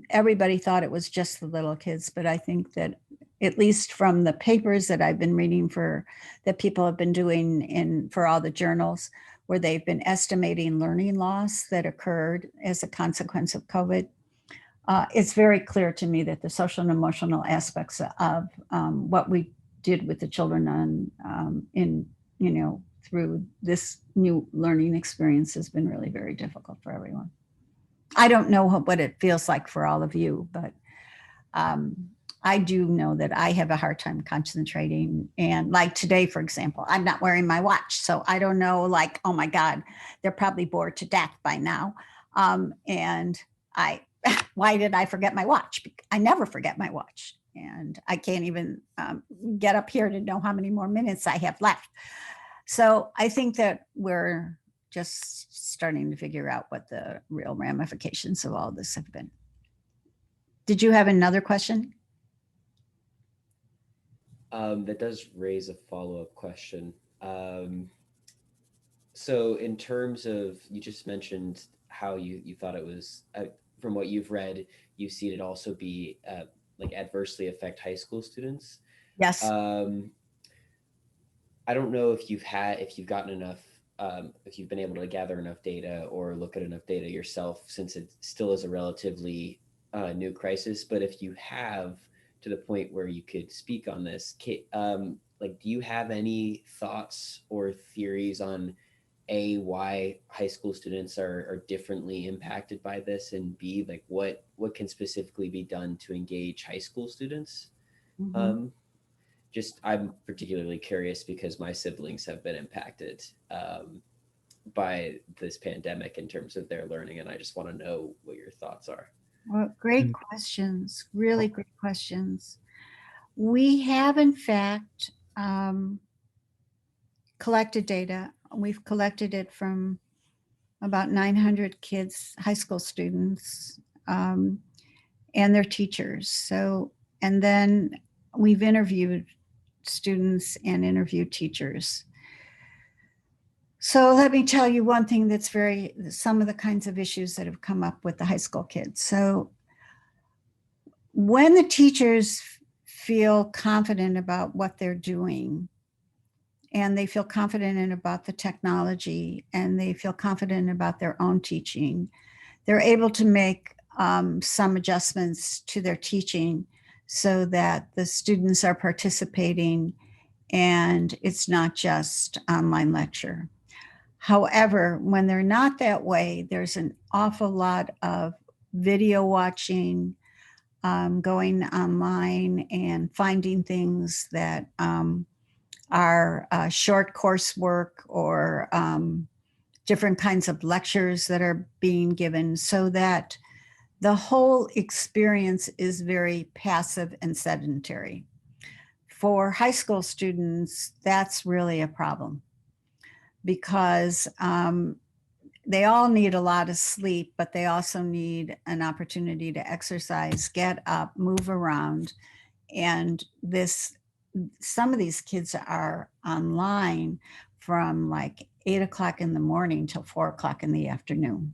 everybody thought it was just the little kids, but I think that, at least from the papers that I've been reading that people have been doing for all the journals, where they've been estimating learning loss that occurred as a consequence of COVID, it's very clear to me that the social and emotional aspects of what we did with the children through this new learning experience has been really very difficult for everyone. I don't know what it feels like for all of you, but I do know that I have a hard time concentrating. And like today, for example, I'm not wearing my watch. So I don't know, like, oh my God, they're probably bored to death by now. And why did I forget my watch? I never forget my watch. And I can't even get up here to know how many more minutes I have left. So I think that we're just starting to figure out what the real ramifications of all this have been. Did you have another question? That does raise a follow-up question. So in terms of, you just mentioned how you thought it was, from what you've read, you've seen it also be like adversely affect high school students. Yes. I don't know if you've gotten enough, if you've been able to gather enough data or look at enough data yourself, since it still is a relatively new crisis. But if you have, to the point where you could speak on this, like, do you have any thoughts or theories on why high school students are differently impacted by this, and B, like what can specifically be done to engage high school students? Mm-hmm. I'm particularly curious because my siblings have been impacted by this pandemic in terms of their learning, and I just want to know what your thoughts are. Well, great questions, really great questions. We have, in fact, collected data. We've collected it from about 900 kids, high school students. and their teachers. So, and then we've interviewed students and interviewed teachers. So let me tell you one thing that's some of the kinds of issues that have come up with the high school kids. So when the teachers feel confident about what they're doing, and they feel confident about the technology, and they feel confident about their own teaching, they're able to make some adjustments to their teaching so that the students are participating and it's not just online lecture. However, when they're not that way, there's an awful lot of video watching, going online and finding things that are short coursework or different kinds of lectures that are being given, so that the whole experience is very passive and sedentary. For high school students, that's really a problem, because they all need a lot of sleep, but they also need an opportunity to exercise, get up, move around. And some of these kids are online from like 8 o'clock in the morning till 4 o'clock in the afternoon.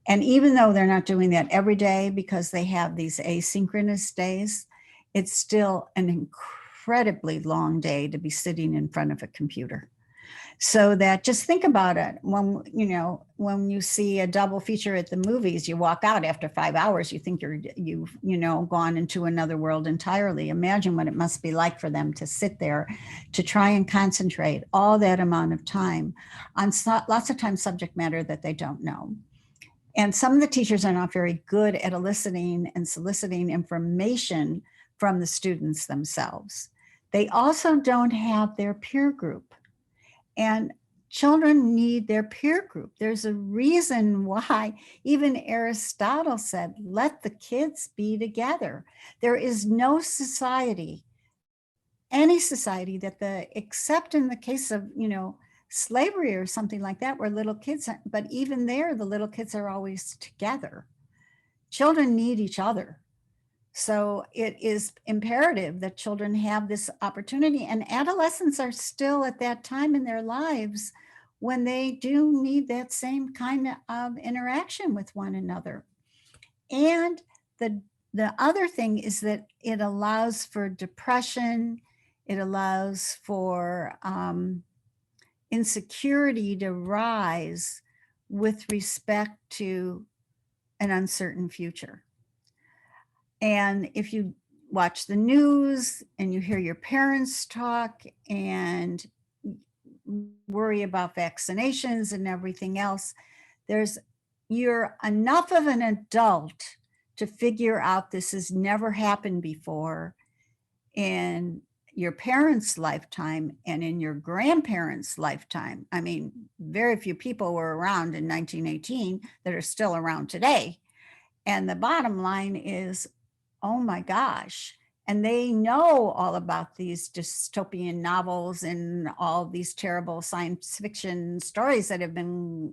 And even though they're not doing that every day because they have these asynchronous days, it's still an incredibly long day to be sitting in front of a computer. So that, just think about it. When you see a double feature at the movies, you walk out after 5 hours, you think you've gone into another world entirely. Imagine what it must be like for them to sit there, to try and concentrate all that amount of time on lots of times subject matter that they don't know. And some of the teachers are not very good at eliciting and soliciting information from the students themselves. They also don't have their peer group. And children need their peer group. There's a reason why even Aristotle said, let the kids be together. There is no society, any society except in the case of, slavery or something like that, where little kids, but even there, the little kids are always together. Children need each other. So it is imperative that children have this opportunity, and adolescents are still at that time in their lives when they do need that same kind of interaction with one another. And the other thing is that it allows for depression. It allows for insecurity to rise with respect to an uncertain future. And if you watch the news and you hear your parents talk and worry about vaccinations and everything else, you're enough of an adult to figure out this has never happened before in your parents' lifetime and in your grandparents' lifetime. I mean, very few people were around in 1918 that are still around today. And the bottom line is, oh my gosh. And they know all about these dystopian novels and all these terrible science fiction stories that have been,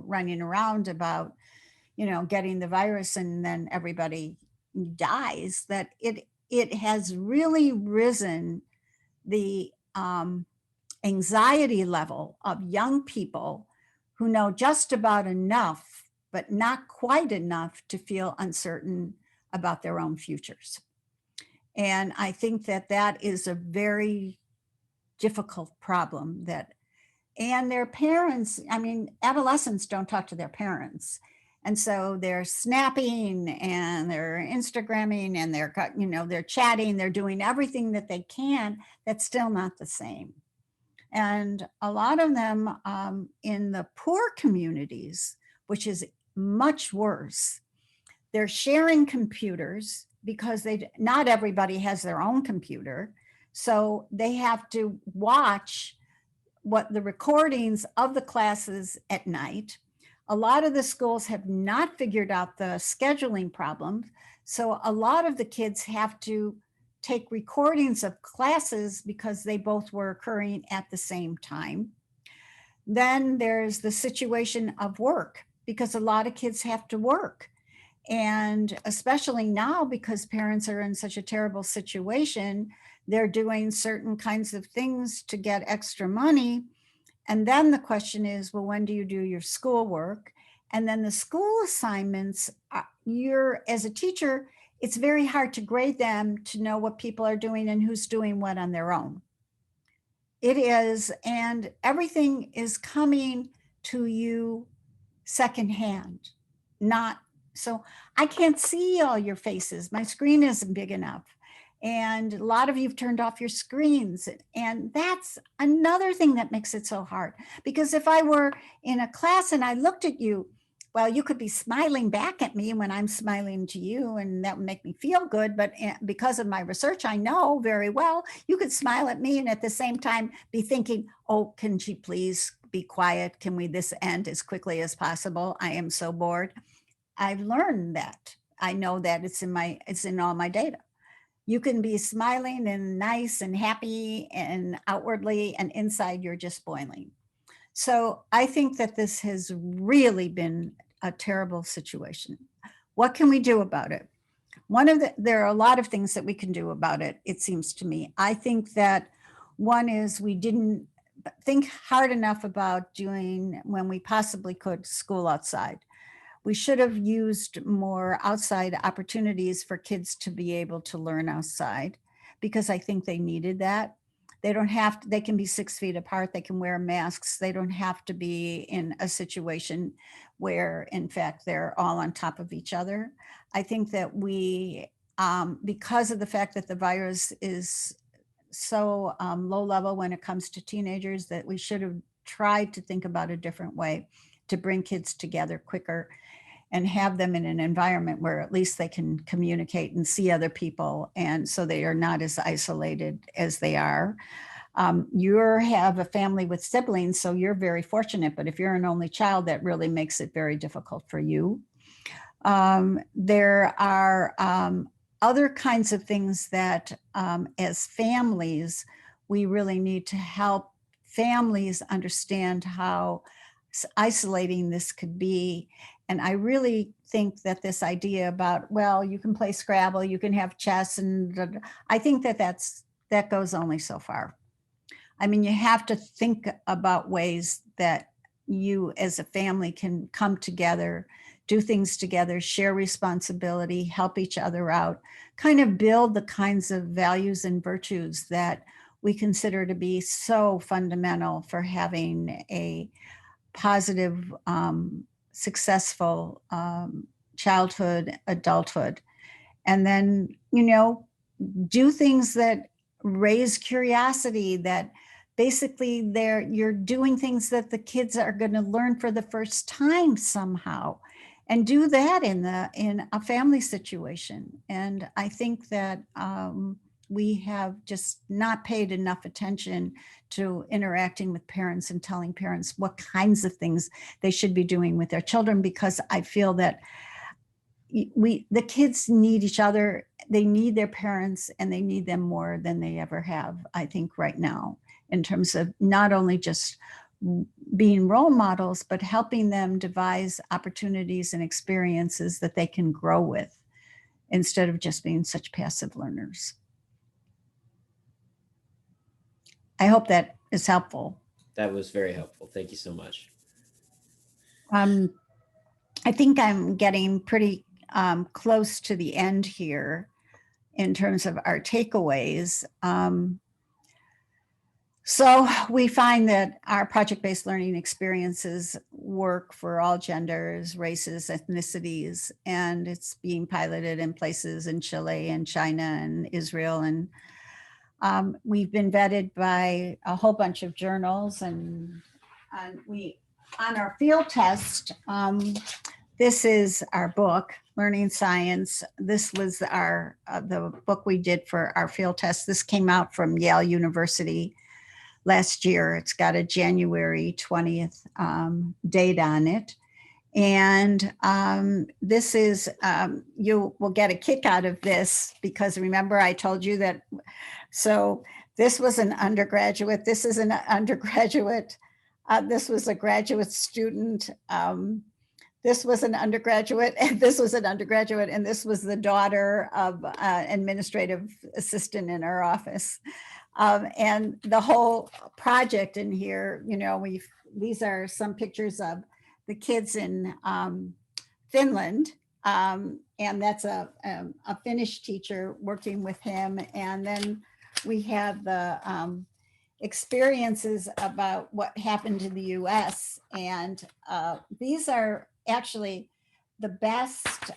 running around about, getting the virus and then everybody dies, that it has really risen the anxiety level of young people who know just about enough, but not quite enough to feel uncertain about their own futures. And I think that is a very difficult problem and their parents, adolescents don't talk to their parents. And so they're snapping and they're Instagramming and they're chatting, they're doing everything that they can. That's still not the same. And a lot of them in the poor communities, which is much worse, they're sharing computers because not everybody has their own computer. So they have to watch the recordings of the classes at night. A lot of the schools have not figured out the scheduling problem. So a lot of the kids have to take recordings of classes because they both were occurring at the same time. Then there's the situation of work, because a lot of kids have to work. And especially now, because parents are in such a terrible situation, they're doing certain kinds of things to get extra money. And then the question is, well, when do you do your schoolwork? And then the school assignments, you're, as a teacher, it's very hard to grade them to know what people are doing and who's doing what on their own. It is, and everything is coming to you secondhand, not, so I can't see all your faces. My screen isn't big enough. And a lot of you've turned off your screens. And that's another thing that makes it so hard. Because if I were in a class and I looked at you, well, you could be smiling back at me when I'm smiling to you, and that would make me feel good. But because of my research, I know very well you could smile at me and at the same time be thinking, oh, can she please be quiet? Can we this end as quickly as possible? I am so bored. I've learned that. I know that it's in all my data. You can be smiling and nice and happy and outwardly, and inside you're just boiling. So I think that this has really been a terrible situation. What can we do about it? There are a lot of things that we can do about it, it seems to me. I think that one is we didn't think hard enough about doing, when we possibly could, school outside. We should have used more outside opportunities for kids to be able to learn outside, because I think they needed that. They don't have to, they can be 6 feet apart, they can wear masks, they don't have to be in a situation where in fact they're all on top of each other. I think that we, because of the fact that the virus is so low level when it comes to teenagers, that we should have tried to think about a different way to bring kids together quicker and have them in an environment where at least they can communicate and see other people, and so they are not as isolated as they are. You have a family with siblings, so you're very fortunate, but if you're an only child, that really makes it very difficult for you. There are other kinds of things that as families, we really need to help families understand how isolating this could be. And I really think that this idea about, well, you can play Scrabble, you can have chess, and I think that that goes only so far. I mean, you have to think about ways that you as a family can come together, do things together, share responsibility, help each other out, kind of build the kinds of values and virtues that we consider to be so fundamental for having a positive, successful childhood, adulthood. And then, do things that raise curiosity, that basically you're doing things that the kids are going to learn for the first time somehow, and do that in a family situation. And I think that we have just not paid enough attention to interacting with parents and telling parents what kinds of things they should be doing with their children, because I feel that the kids need each other, they need their parents, and they need them more than they ever have, I think, right now, in terms of not only just being role models, but helping them devise opportunities and experiences that they can grow with, instead of just being such passive learners. I hope that is helpful. That was very helpful. Thank you so much. I think I'm getting pretty close to the end here in terms of our takeaways. So we find that our project-based learning experiences work for all genders, races, ethnicities, and it's being piloted in places in Chile and China and Israel. And we've been vetted by a whole bunch of journals, and we, on our field test, this is our book, Learning Science. This was the book we did for our field test. This came out from Yale University last year. It's got a January 20th date on it. And this is, you will get a kick out of this, because remember I told you that, so this was an undergraduate, this is an undergraduate, this was a graduate student. This was an undergraduate, and this was an undergraduate, and this was the daughter of administrative assistant in our office. And the whole project in here, you know, these are some pictures of the kids in Finland. And that's a Finnish teacher working with him. And then we have the experiences about what happened in the US. And these are actually the best.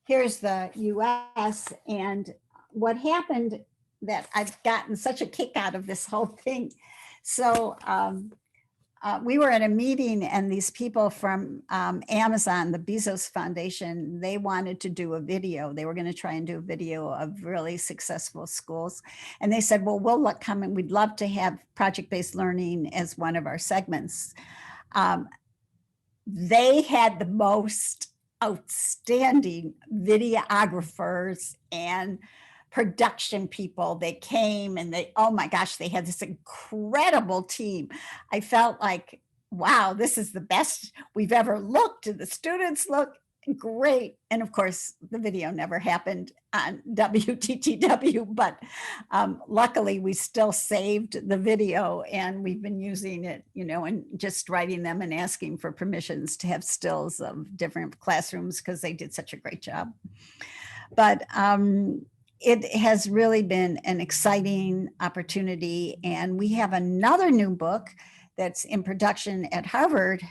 Here's the US, and what happened that I've gotten such a kick out of this whole thing. So we were at a meeting, and these people from Amazon, the Bezos Foundation, they wanted to do a video. They were going to try and do a video of really successful schools. And they said, well, we'll come and we'd love to have project-based learning as one of our segments. They had the most outstanding videographers and production people. They came and oh my gosh, they had this incredible team. I felt like, wow, this is the best we've ever looked. And the students look great. And of course, the video never happened on WTTW, but luckily we still saved the video, and we've been using it, you know, and just writing them and asking for permissions to have stills of different classrooms because they did such a great job. But it has really been an exciting opportunity. And we have another new book that's in production at Harvard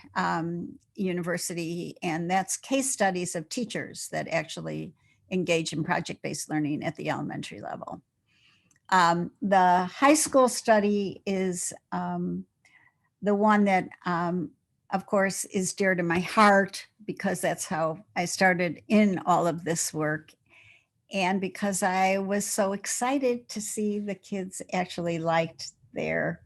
University, and that's case studies of teachers that actually engage in project-based learning at the elementary level. The high school study is the one that, of course, is dear to my heart, because that's how I started in all of this work. And because I was so excited to see the kids actually liked their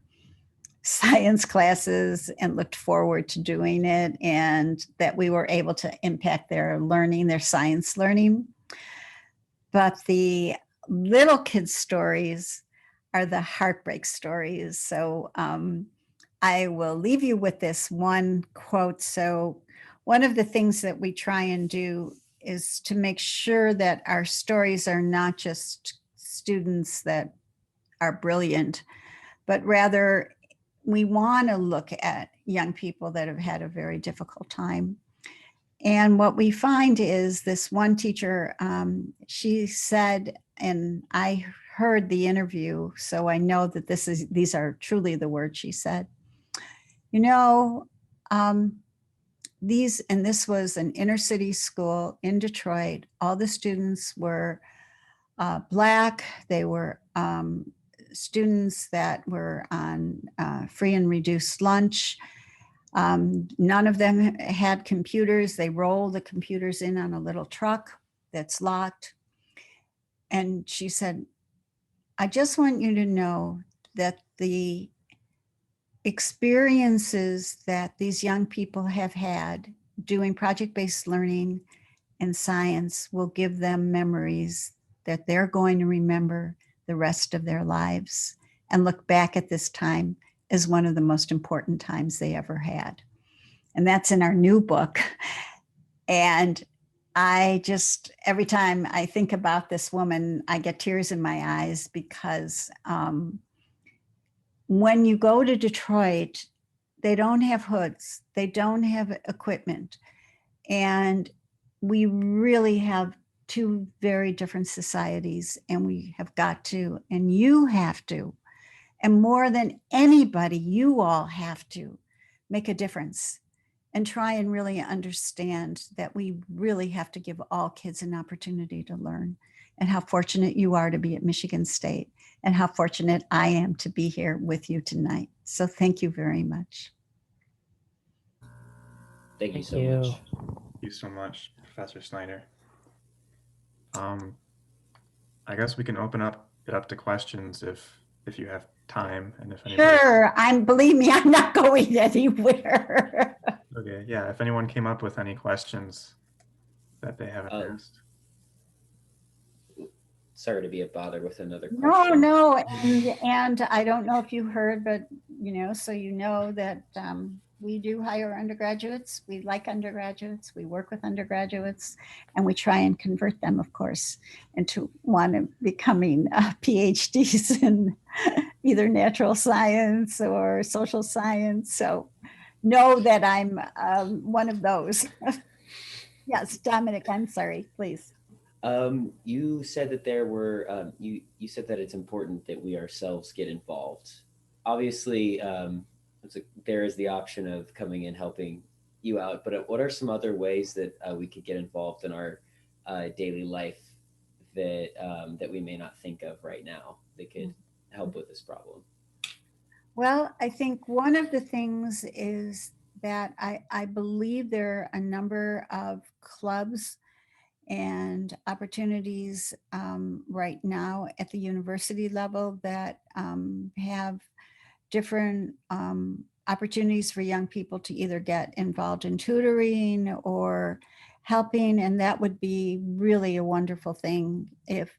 science classes and looked forward to doing it, and that we were able to impact their learning, their science learning. But the little kids' stories are the heartbreak stories. So I will leave you with this one quote. So one of the things that we try and do is to make sure that our stories are not just students that are brilliant, but rather we want to look at young people that have had a very difficult time. And what we find is this one teacher, she said, and I heard the interview, so I know that these are truly the words she said. You know, this was an inner city school in Detroit. All the students were Black. They were students that were on free and reduced lunch. None of them had computers. They roll the computers in on a little truck that's locked. And she said, I just want you to know that the experiences that these young people have had doing project-based learning and science will give them memories that they're going to remember the rest of their lives and look back at this time as one of the most important times they ever had. And that's in our new book. And I just, every time I think about this woman, I get tears in my eyes, because when you go to Detroit, they don't have hoods, they don't have equipment. And we really have two very different societies, and we have got to, and you have to, and more than anybody, you all have to make a difference and try and really understand that we really have to give all kids an opportunity to learn, and how fortunate you are to be at Michigan State, and how fortunate I am to be here with you tonight. So thank you very much. Thank you Thank so you. much. Thank you so much, Professor Schneider. I guess we can open it up to questions if you have time, and if anybody. Sure, believe me, I'm not going anywhere. Okay, yeah, if anyone came up with any questions that they haven't asked. Sorry to be a bother with another question. No, and I don't know if you heard, but so you know that we do hire undergraduates. We like undergraduates. We work with undergraduates, and we try and convert them, of course, into one of becoming PhDs in either natural science or social science. So know that I'm one of those. Yes, Dominic, I'm sorry, please. You said that there were you said that it's important that we ourselves get involved. Obviously, there is the option of coming and helping you out, but what are some other ways that we could get involved in our daily life that we may not think of right now that could help with this problem? Well, I think one of the things is that I believe there are a number of clubs and opportunities right now at the university level that have different opportunities for young people to either get involved in tutoring or helping. And that would be really a wonderful thing. If,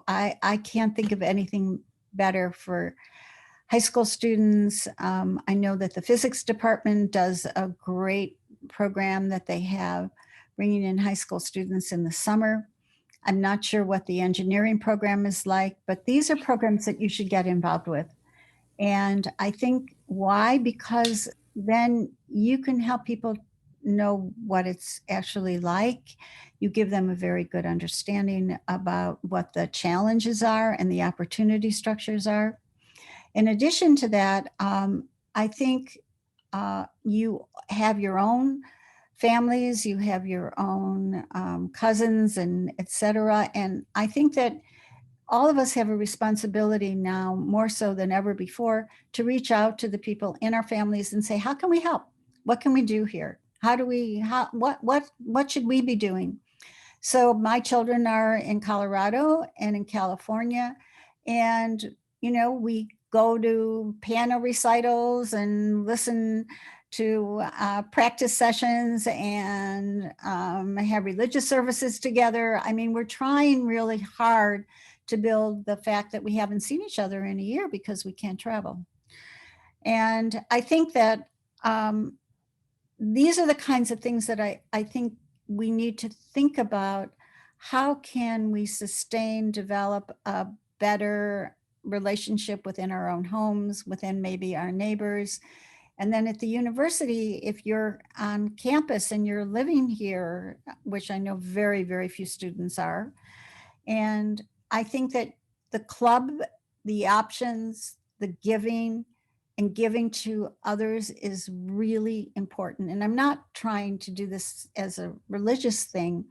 I can't think of anything better for high school students. I know that the physics department does a great program that they have bringing in high school students in the summer. I'm not sure what the engineering program is like, but these are programs that you should get involved with. And I think why? Because then you can help people know what it's actually like. You give them a very good understanding about what the challenges are and the opportunity structures are. In addition to that, I think you have your own families, you have your own cousins and et cetera. And I think that all of us have a responsibility now more so than ever before to reach out to the people in our families and say, how can we help? What can we do here? What should we be doing? So my children are in Colorado and in California, and we go to piano recitals and listen to practice sessions and have religious services together. I mean, we're trying really hard to build the fact that we haven't seen each other in a year because we can't travel. And I think that these are the kinds of things that I think we need to think about. How can we sustain, develop a better relationship within our own homes, within maybe our neighbors? And then at the university, if you're on campus and you're living here, which I know very, very few students are, and I think that the club, the options, the giving, and giving to others is really important. And I'm not trying to do this as a religious thing.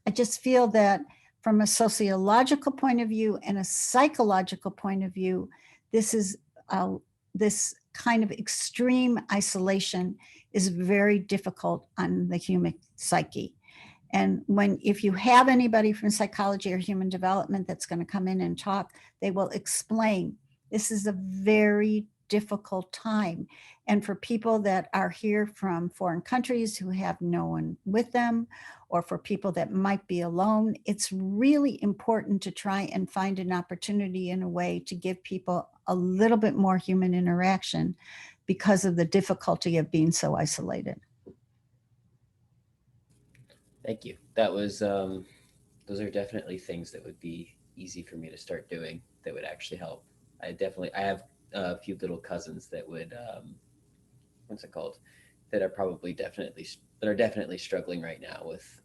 I just feel that from a sociological point of view and a psychological point of view, this kind of extreme isolation is very difficult on the human psyche. And if you have anybody from psychology or human development that's going to come in and talk, they will explain this is a very difficult time. And for people that are here from foreign countries who have no one with them, or for people that might be alone, it's really important to try and find an opportunity in a way to give people a little bit more human interaction because of the difficulty of being so isolated. Thank you. That was those are definitely things that would be easy for me to start doing that would actually help. I have a few little cousins that would what's it called, that are definitely struggling right now with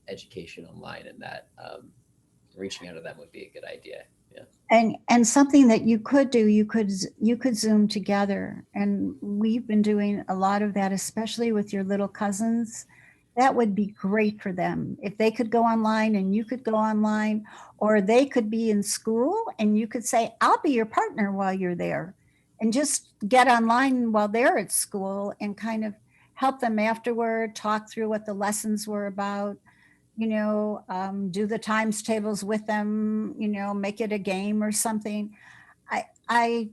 education online, and that reaching out to them would be a good idea. Yeah. And something that you could do, you could Zoom together, and we've been doing a lot of that, especially with your little cousins. That would be great for them if they could go online and you could go online, or they could be in school and you could say, I'll be your partner while you're there, and just get online while they're at school and kind of help them afterward, talk through what the lessons were about, do the times tables with them, make it a game or something. I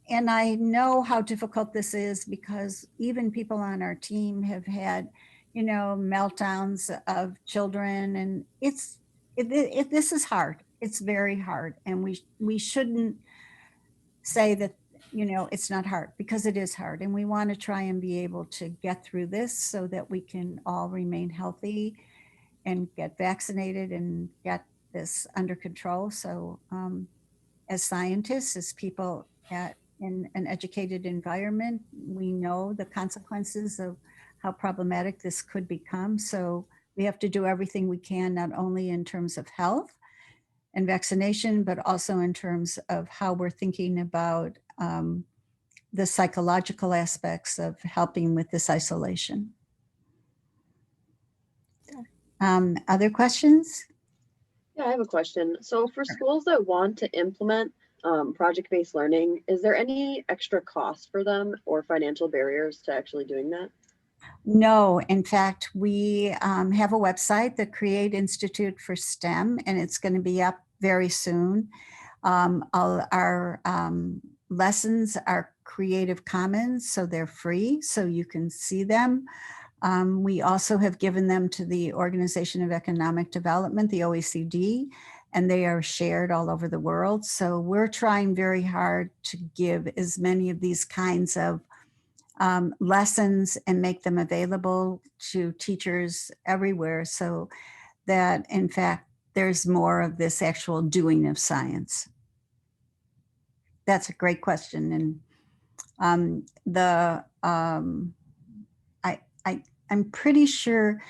know how difficult this is because even people on our team have had meltdowns of children, and this is hard. It's very hard, and we shouldn't say that you know, it's not hard, because it is hard. And we want to try and be able to get through this so that we can all remain healthy and get vaccinated and get this under control. So as scientists, as people in an educated environment, we know the consequences of how problematic this could become. So we have to do everything we can, not only in terms of health and vaccination, but also in terms of how we're thinking about the psychological aspects of helping with this isolation. Other questions? Yeah, I have a question. So for schools that want to implement project-based learning, is there any extra cost for them or financial barriers to actually doing that? No, in fact, we have a website, the Create Institute for STEM, and it's going to be up very soon. All our lessons are Creative Commons, so they're free, so you can see them. We also have given them to the Organization of Economic Development, the OECD, and they are shared all over the world. So we're trying very hard to give as many of these kinds of lessons and make them available to teachers everywhere, so that in fact there's more of this actual doing of science. That's a great question. And I'm pretty sure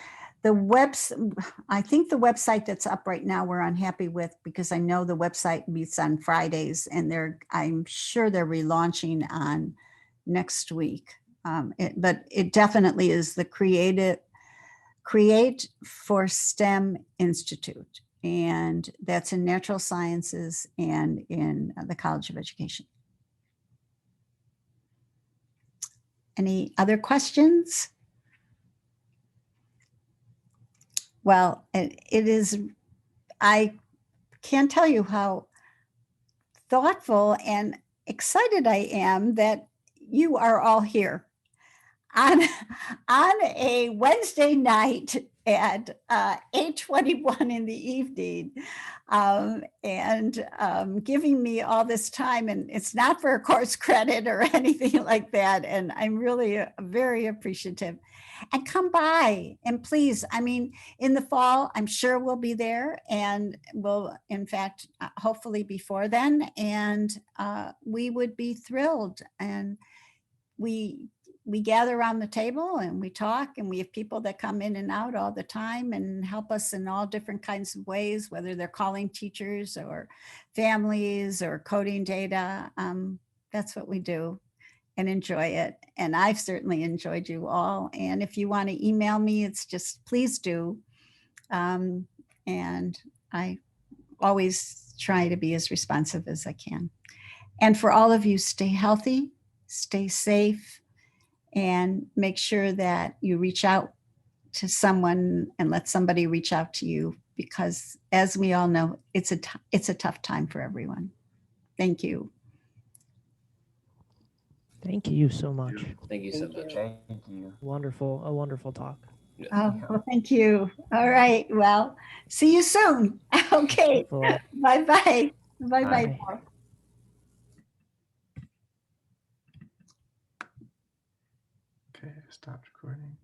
I think the website that's up right now we're unhappy with, because I know the website meets on Fridays, and I'm sure they're relaunching on next week. But it definitely is the Create for STEM Institute, and that's in natural sciences and in the College of Education. Any other questions? Well, it is, I can't tell you how thoughtful and excited I am that you are all here on a Wednesday night at 8:21 in the evening, and giving me all this time. And it's not for a course credit or anything like that. And I'm really very appreciative. And come by, and please, I mean, in the fall, I'm sure we'll be there, and we'll, in fact, hopefully before then. And we would be thrilled. And we gather around the table and we talk, and we have people that come in and out all the time and help us in all different kinds of ways, whether they're calling teachers or families or coding data. That's what we do, and enjoy it. And I've certainly enjoyed you all. And if you want to email me, it's just, please do. And I always try to be as responsive as I can. And for all of you, stay healthy, stay safe, and make sure that you reach out to someone and let somebody reach out to you, because as we all know, it's a tough time for everyone. Thank you. Thank you so much. Thank you so much. Thank you. A wonderful talk. Oh, well, thank you. All right. Well, see you soon. Okay. Hopefully. Bye-bye. Bye-bye. Bye. Okay, stopped recording.